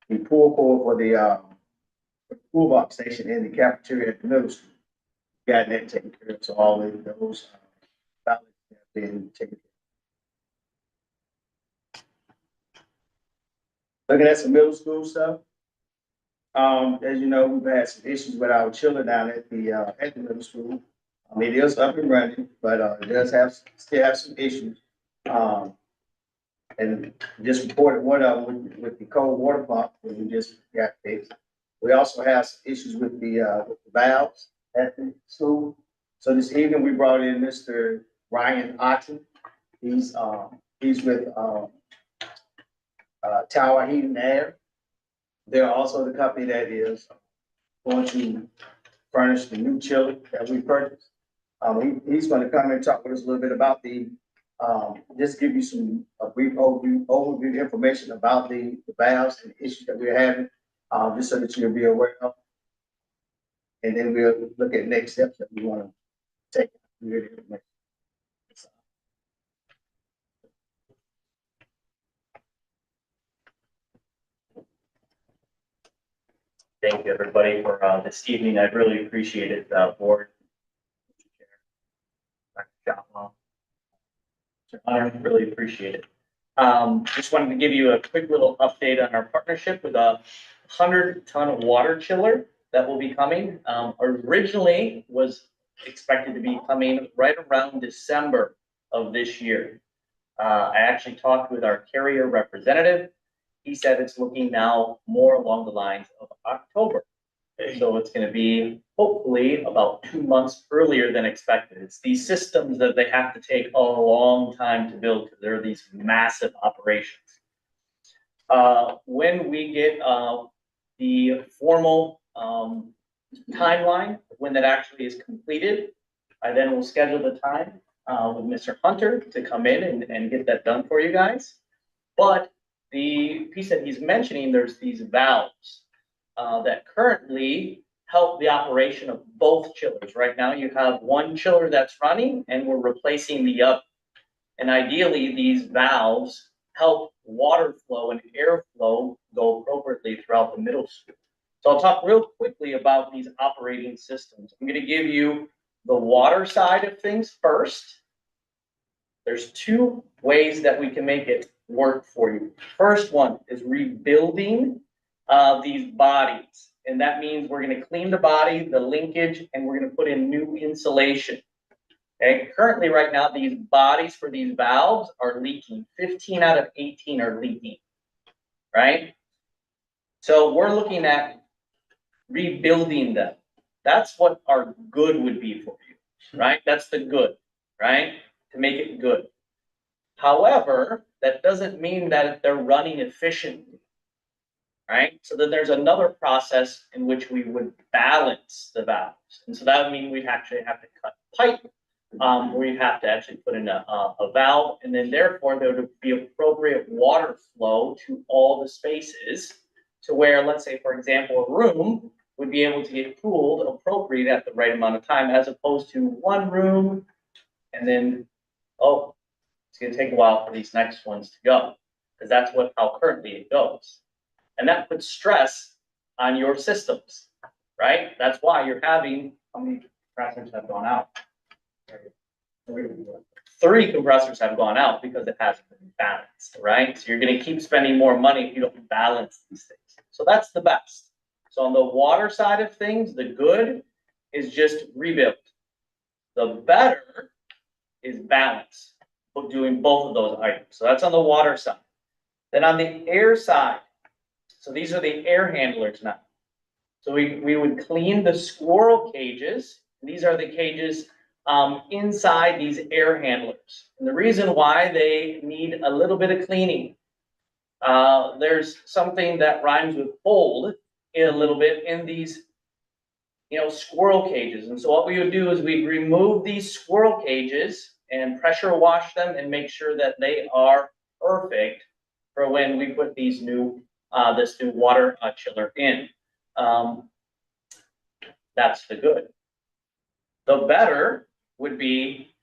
the pool cord for the pool box station in the cafeteria at the middle school. Gotten that taken care of, so all of those violations have been taken care of. Looking at some middle school stuff. As you know, we've had some issues with our chiller down at the middle school. It is up and running, but it does still have some issues. And just reported one of them with the cold water pump that we just got fixed. We also have some issues with the valves at the school. So this evening we brought in Mr. Ryan Otten. He's with Tower Heat and Air. They're also the company that is going to furnish the new chiller that we purchased. He's going to come and talk with us a little bit about just give you a brief overview information about the valves and the issues that we're having, just so that you'll be aware of. And then we'll look at next steps that we want to take. Thank you, everybody, for this evening. I really appreciate it, board. I really appreciate it. Just wanted to give you a quick little update on our partnership with a 100-ton water chiller that will be coming. Originally was expected to be coming right around December of this year. I actually talked with our carrier representative. He said it's looking now more along the lines of October. So it's going to be hopefully about 2 months earlier than expected. It's these systems that they have to take a long time to build because they're these massive operations. When we get the formal timeline, when that actually is completed, I then will schedule the time with Mr. Hunter to come in and get that done for you guys. But the piece that he's mentioning, there's these valves that currently help the operation of both chillers. Right now you have one chiller that's running and we're replacing the other. And ideally these valves help water flow and airflow go appropriately throughout the middle school. So I'll talk real quickly about these operating systems. I'm going to give you the water side of things first. There's 2 ways that we can make it work for you. First one is rebuilding these bodies. And that means we're going to clean the body, the linkage, and we're going to put in new insulation. Okay, currently right now, these bodies for these valves are leaking. 15 out of 18 are leaking, right? So we're looking at rebuilding them. That's what our good would be for you, right? That's the good, right? To make it good. However, that doesn't mean that they're running efficiently, right? So then there's another process in which we would balance the valves. And so that would mean we'd actually have to cut pipe, we'd have to actually put in a valve, and then therefore there would be appropriate water flow to all the spaces to where, let's say, for example, a room would be able to get cooled appropriate at the right amount of time, as opposed to one room and then, oh, it's gonna take a while for these next ones to go, because that's how currently it goes. And that puts stress on your systems, right? That's why you're having, how many compressors have gone out? 3 compressors have gone out because it hasn't been balanced, right? So you're gonna keep spending more money if you don't balance these things. So that's the best. So on the water side of things, the good is just rebuild. The better is balance, doing both of those items. So that's on the water side. Then on the air side, so these are the air handlers now. So we would clean the squirrel cages. These are the cages inside these air handlers. And the reason why they need a little bit of cleaning, there's something that rhymes with old in a little bit in these, squirrel cages. And so what we would do is we'd remove these squirrel cages and pressure wash them and make sure that they are perfect for when we put these this new water chiller in. That's the good. The better would be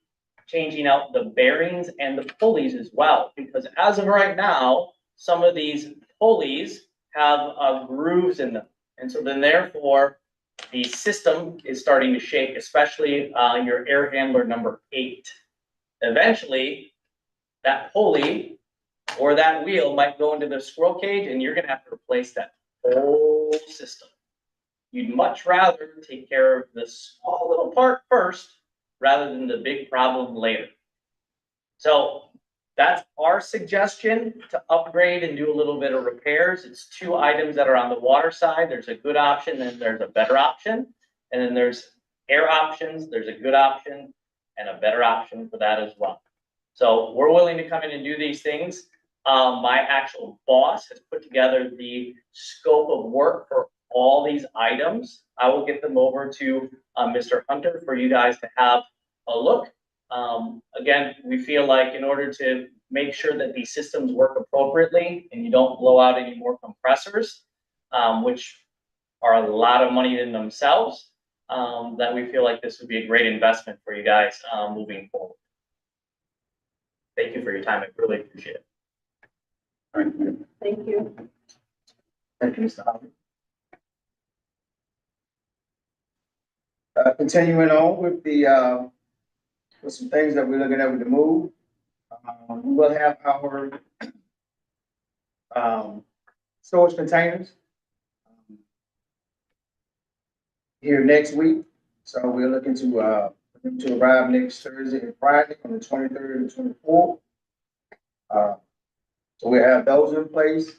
changing out the bearings and the pulleys as well, because as of right now, some of these pulleys have grooves in them. And so then therefore, the system is starting to shake, especially your air handler number 8. Eventually, that pulley or that wheel might go into the squirrel cage and you're gonna have to replace that whole system. You'd much rather take care of the small little part first rather than the big problem later. So that's our suggestion, to upgrade and do a little bit of repairs. It's 2 items that are on the water side. There's a good option and there's a better option. And then there's air options, there's a good option and a better option for that as well. So we're willing to come in and do these things. My actual boss has put together the scope of work for all these items. I will get them over to Mr. Hunter for you guys to have a look. Again, we feel like in order to make sure that these systems work appropriately and you don't blow out any more compressors, which are a lot of money in themselves, that we feel like this would be a great investment for you guys moving forward. Thank you for your time. I really appreciate it. Thank you. Thank you. Thank you, Mr. Howard. Continuing on with with some things that we're looking at with the move. We'll have our storage containers here next week. So we're looking to arrive next Thursday and Friday on the 23rd and 24th. So we have those in place,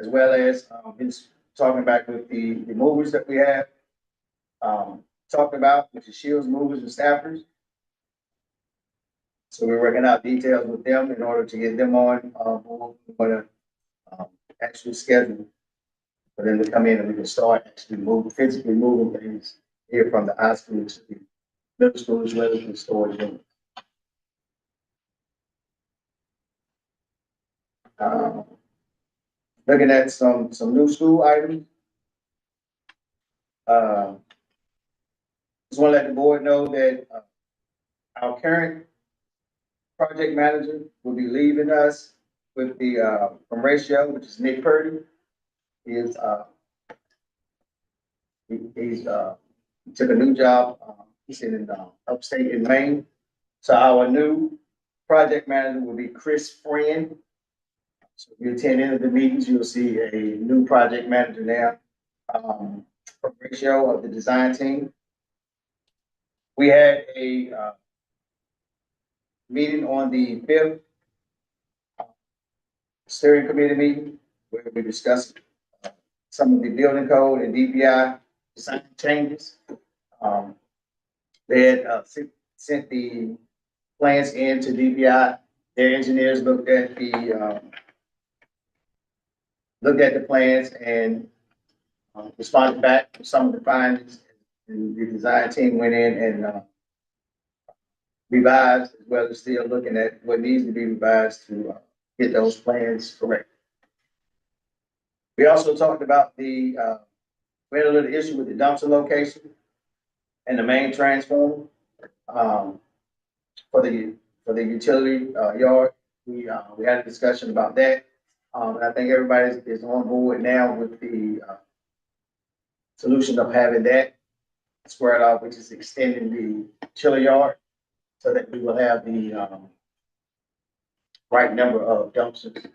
as well as just talking back with the movers that we have talked about, which is Shields Movers and Staffers. So we're working out details with them in order to get them on board for the actual schedule for them to come in and we can start actually physically moving things here from the high school to the middle school as well as the storage room. Looking at some new school items. Just want to let the board know that our current project manager will be leaving us with the from Ratio, which is Nick Purdy. He took a new job. He's in upstate in Maine. So our new project manager will be Chris Friend. So if you attend any of the meetings, you'll see a new project manager now from Ratio of the design team. We had a meeting on the 5th steering committee meeting where we discussed some of the building code and DPI design changes. They had, sent the plans in to DPI. Their engineers looked at the plans and responded back to some of the findings. And the design team went in and revised, as well as still looking at what needs to be revised to get those plans correct. We also talked about we had a little issue with the dumpster location and the main transformer for the utility yard. We had a discussion about that. And I think everybody is on board now with the solution of having that squared off, which is extending the chiller yard so that we will have the right number of dumpsters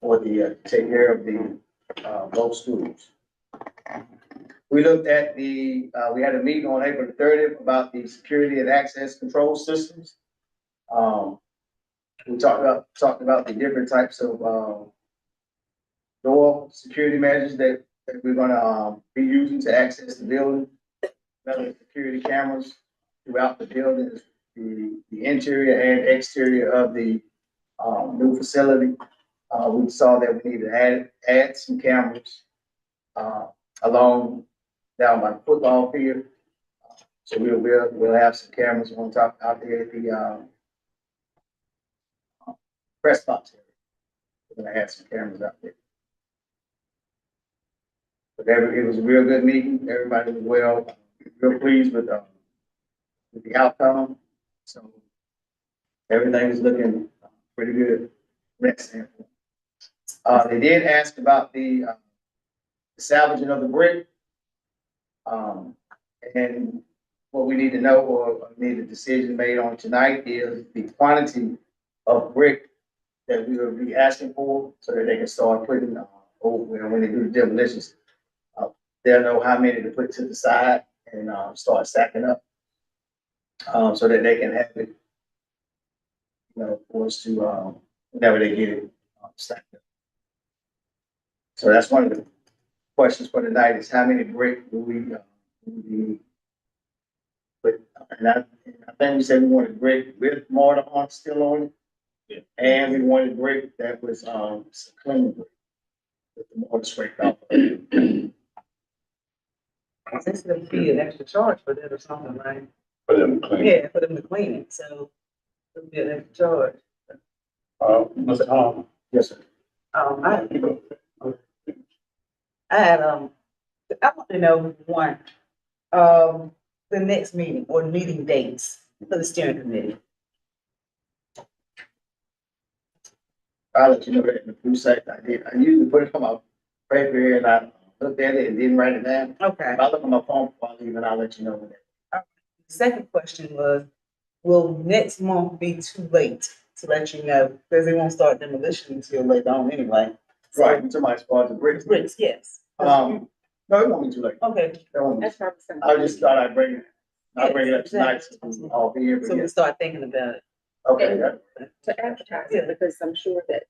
for the take care of the both schools. We looked at we had a meeting on April 30th about the security and access control systems. We talked about the different types of door security measures that we're gonna be using to access the building. Another security cameras throughout the building, the interior and exterior of the new facility. We saw that we need to add some cameras along down by the football field. So we'll have some cameras on top out there at the press box area. We're gonna have some cameras out there. But it was a real good meeting. Everybody was real pleased with the outcome. So everything is looking pretty good. They did ask about the salvaging of the brick. And what we need to know or need a decision made on tonight is the quantity of brick that we will be asking for so that they can start putting when they do the demolitions. They'll know how many to put to the side and start stacking up so that they can have it, for us to whenever they get it stacked up. So that's one of the questions for tonight is how many brick do we put? And I think we said we wanted brick with mortar on still on it. Yeah. And we wanted brick that was clean brick with the mortar scraped off. This would be an extra charge for that or something, right? For them to clean. Yeah, for them to clean it, so it would be an extra charge. Mr. Harmon. Yes, sir. I want to know the next meeting or meeting dates for the steering committee. I'll let you know that in the few seconds. I usually put it on my paper here and I looked at it and didn't write it down. Okay. If I look on my phone before I leave, and I'll let you know that. Second question was, will next month be too late to let you know? Because they won't start demolition until later on anyway. Right, until my spot the bricks. Bricks, yes. No, it won't be too late. Okay, It won't be. That's probably something. I just thought I'll bring it up tonight Yes, since we're all here. so we start thinking about it. Okay, yeah. To advertise it, because I'm sure that,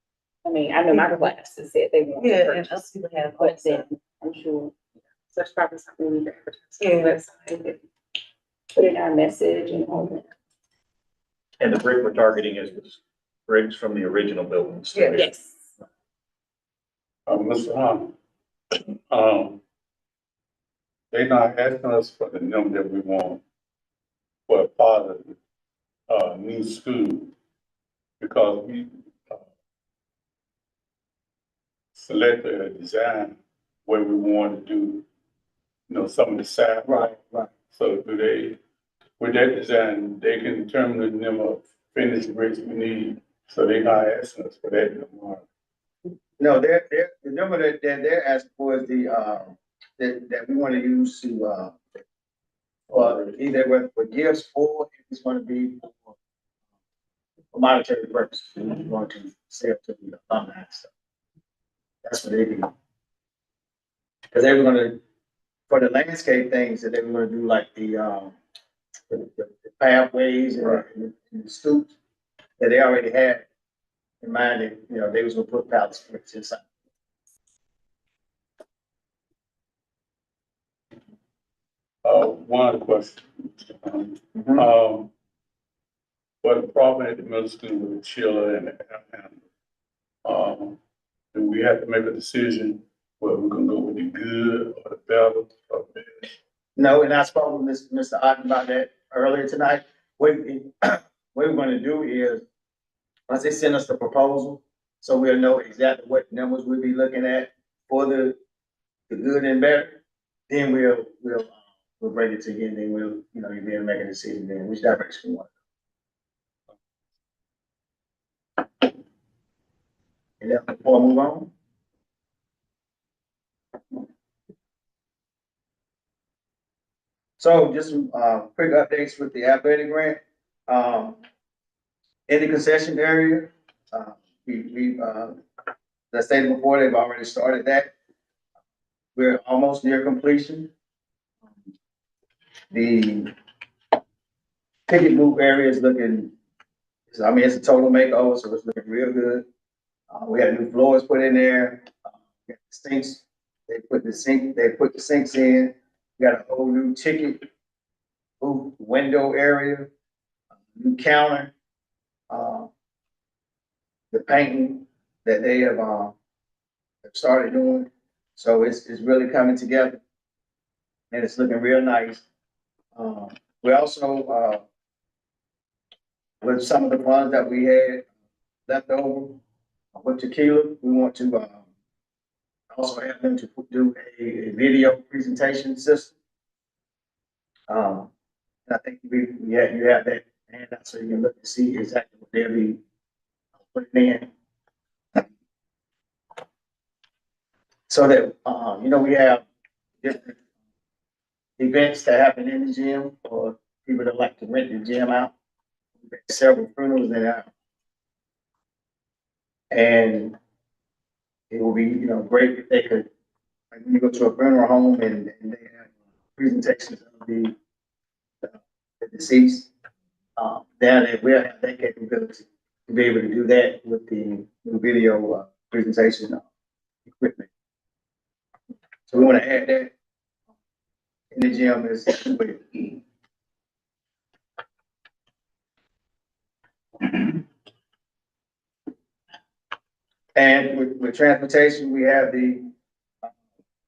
I know my classes said they want to Yeah, and purchase, us people have. but then I'm sure, so that's probably something we need to advertise on the website and put in our message and all that. And the brick we're targeting is bricks from the original buildings. Yeah. Yes. Mr. Harmon. They not asking us for the number that we want for a part of the new school because we selected a design where we want to do, some of the sidewalk. Right. So with that design, they can determine the number of finished bricks we need. So they not asking us for that number. No, the number that they're asking for is that we want to use to either for gifts or if it's going to be for monetary purposes. We want to sell to the alumni and stuff. That's what they do. Because they were going to, for the landscape things that they were going to do, like the pathways and the stoops that they already had in mind that, they was going to put pallets for it inside. One question. For the problem at the middle school with the chiller and the air handler, do we have to make a decision whether we're gonna go with the good or the better or the bad? No, and I spoke with Mr. Otten about that earlier tonight. What we're gonna do is, once they send us the proposal, so we'll know exactly what numbers we'll be looking at for the good and better, then we'll bring it to you, and then we'll, you'll be able to make a decision then, which direction we want. And then before I move on. So just some, quick updates with the athletic grant. In the concession area, we, as I stated before, they've already started that. We're almost near completion. The ticket booth area is looking, I mean, it's a total makeover, so it's looking real good. We had new floors put in there, we got the sinks, they put the sinks in. We got a whole new ticket booth window area, new counter. The painting that they have started doing. So it's really coming together and it's looking real nice. We also, with some of the funds that we had left over with Tequila, we want to also have them to do a video presentation system. I think you have that handout so you can look and see exactly what they'll be putting in. So that, we have different events that happen in the gym or people that like to rent the gym out. We've had several funerals in there. And it will be, great if they could, like when you go to a funeral home and they have presentations of the deceased, down there, we'll have that capability to be able to do that with the video presentation equipment. So we want to add that in the gym as well. And with transportation, we have the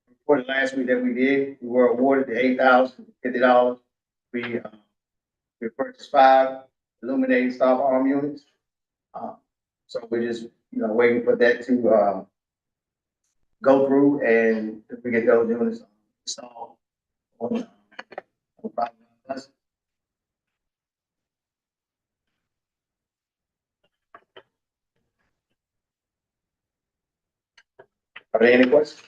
reported last week that we were awarded the $8,050. We purchased 5 illuminating stop arm units. So we're just, waiting for that to go through, and if we get those units installed on 5 buses. Are there any questions?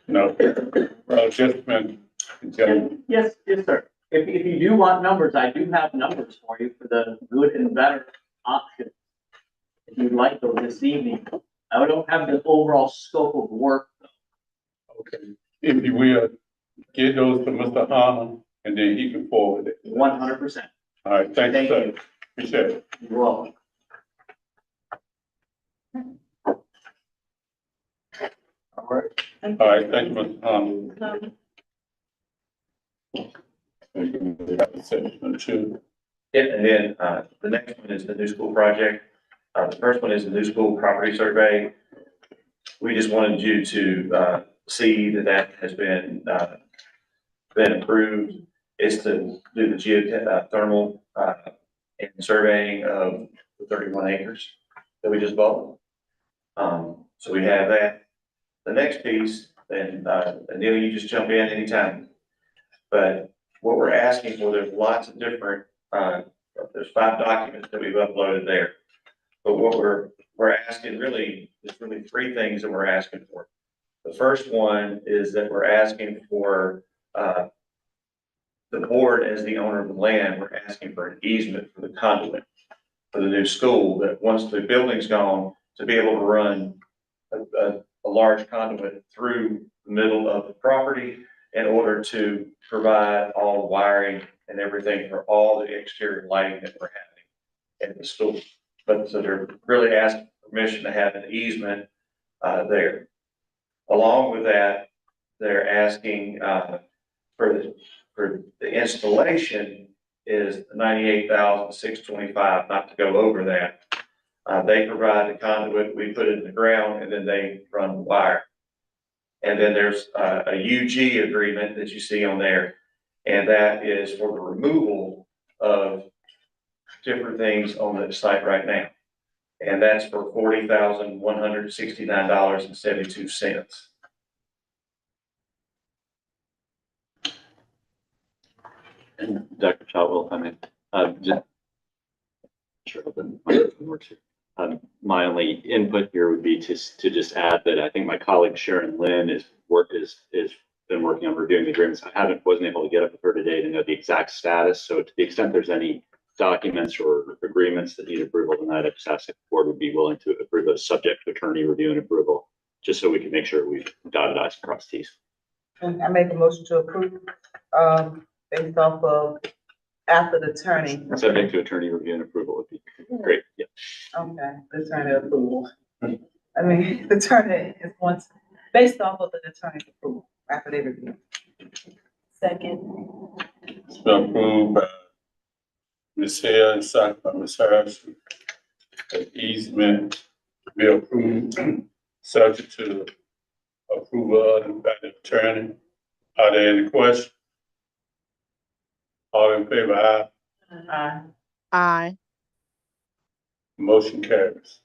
No. Gentlemen, Yes, sir. If you do want numbers, I do have numbers for you for the good and better options. If you'd like those this evening. I don't have the overall scope of work. okay, if you will, get those to Mr. Harmon and then he can forward it. 100%. All right, thank you, Thank sir. you. Appreciate it. You're welcome. All right, thank you, Mr. Harmon. Yeah, and then, the next one is the new school project. The first one is the new school property survey. We just wanted you to, see that has been approved. Is to do the geothermal, and surveying of the 31 acres that we just bought. So we have that. The next piece, and Neil, you just jump in anytime. But what we're asking for, there's lots of different, there's 5 documents that we've uploaded there. But what we're asking really, there's really 3 things that we're asking for. The first one is that we're asking for, the board as the owner of the land, we're asking for an easement for the conduit for the new school, that once the building's gone, to be able to run a large conduit through the middle of the property in order to provide all wiring and everything for all the exterior lighting that we're having at the school. But so they're really asking permission to have an easement there. Along with that, they're asking, for the installation is $98,625, not to go over that. They provide the conduit, we put it in the ground, and then they run the wire. And then there's a UG agreement that you see on there, and that is for the removal of different things on the site right now. And that's for $40,169.72. And Dr. Chotwell, if I may, just sure the works here. My only input here would be to just add that I think my colleague Sharon Lynn is been working on reviewing the agreements. Wasn't able to get up with her today to know the exact status. So to the extent there's any documents or agreements that need approval tonight, I just ask if the board would be willing to approve those subject to attorney review and approval, just so we can make sure we've dotted i's and crossed t's. I make a motion to approve, based off of after the attorney. Subject to attorney review and approval would be great. Yeah. Okay, the attorney approval. I mean, the attorney is once, based off of the attorney approval, after they review. Second. It's been approved by Ms. Hill and second by Ms. Harrison. The easement be approved, subject to approval by the attorney. Are there any questions? All in favor, aye. Aye. Aye. Motion carries.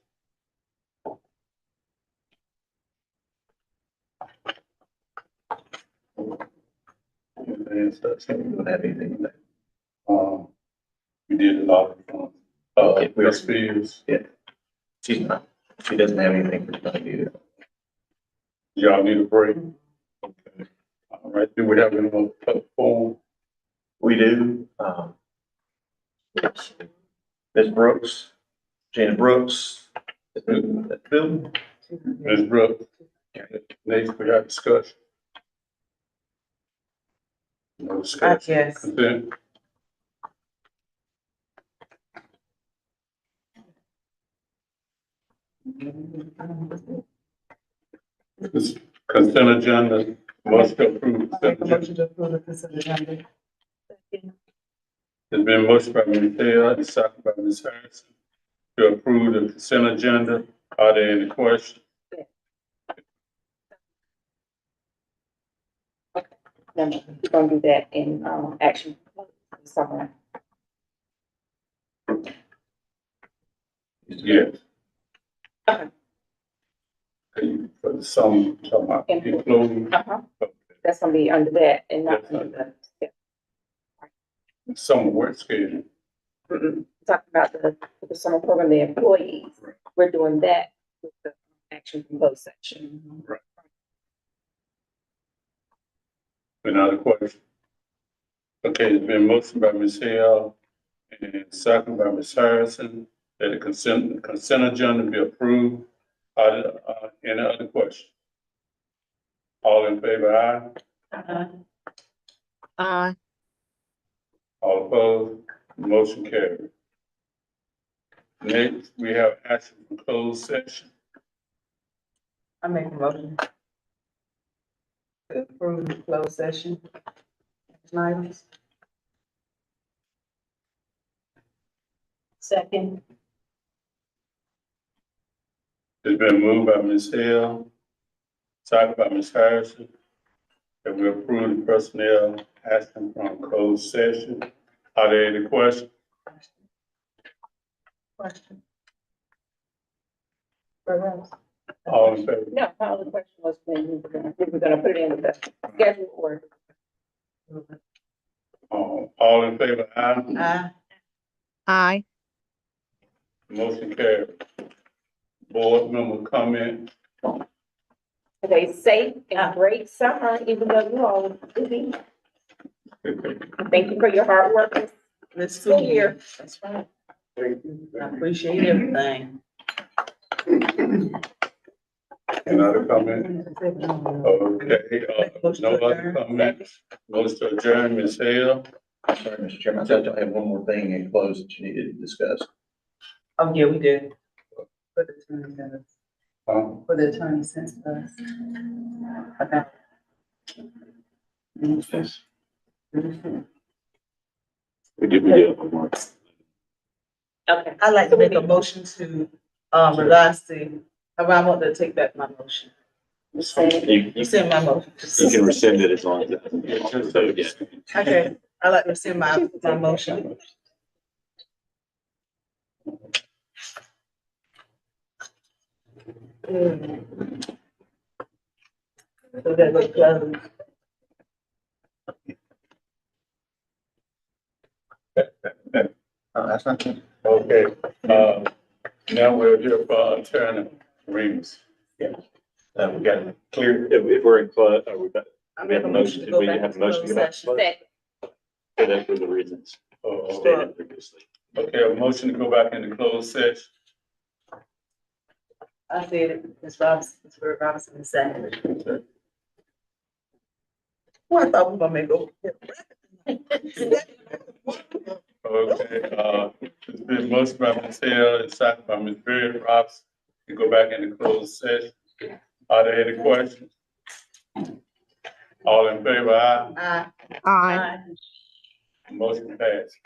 Don't have anything left. We did a lot of, Ms. Fields, She's not, she doesn't have anything for tonight either. y'all need a break? Okay. All right, do we have any more form? We do, Ms. Brooks, Gina Brooks, Bill, Ms. Brooks? Next, we have discussion. No discussion. Yes. Consent. This consent agenda, motion to approve. I make a motion to approve the consent agenda. It's been motion by Ms. Hill and second by Ms. Harrison to approve the consent agenda. Are there any questions? Then we're gonna do that in, action somewhere. Yes. Okay. For the sum, talking about employee, That's gonna be under that and not Yes, under the, summer work schedule. talking about the summer program, the employees. We're doing that with the action from both sections. Right. Another question? Okay, it's been motion by Ms. Hill and second by Ms. Harrison that the consent agenda be approved. Are there, any other questions? All in favor, aye. Aye. All opposed? Motion carried. Next, we have action from closed session. I make a motion to approve the closed session. Items. Second. It's been moved by Ms. Hill, second by Ms. Harrison, that we approve the personnel action from closed session. Are there any questions? Question. All in favor? No, my other question was when we were gonna put it in with the schedule or. All in favor, aye. Aye. Aye. Motion carried. Board member comment. Okay, safe and great summer, even though you all are busy. Thank you for your hard work This school year. That's right. I appreciate everything. Another comment? Okay, no other comments? Motion to adjourn, Ms. Hill. Sorry, Mr. Chairman, I thought y'all had one more thing in close that you needed to discuss. Oh, yeah, we did. Put the 20 minutes. For the attorney sent to us. About. Yes. We do have one more. Okay. I'd like to make a motion to, revise the, I want to take back my motion. You Rescind my motion. can rescind it as long as it hasn't been voted yet. Okay, I'd like to rescind my motion. So that was closed. That's not true. Okay, now we'll hear from Attorney Reeves. We got clear, If we're in, are we back? I We have a motion, to did go we back have a to motion to closed go back? session. Second. For that, for the reasons Oh, stated previously. okay, a motion to go back into closed session. I said it, Ms. Robinson, Ms. Robinson is second. Well, I thought we were gonna make over. Okay, it's been motion by Ms. Hill and second by Ms. Bird Robinson to go back into closed session. Are there any questions? All in favor, aye? Aye. Aye. Motion passed.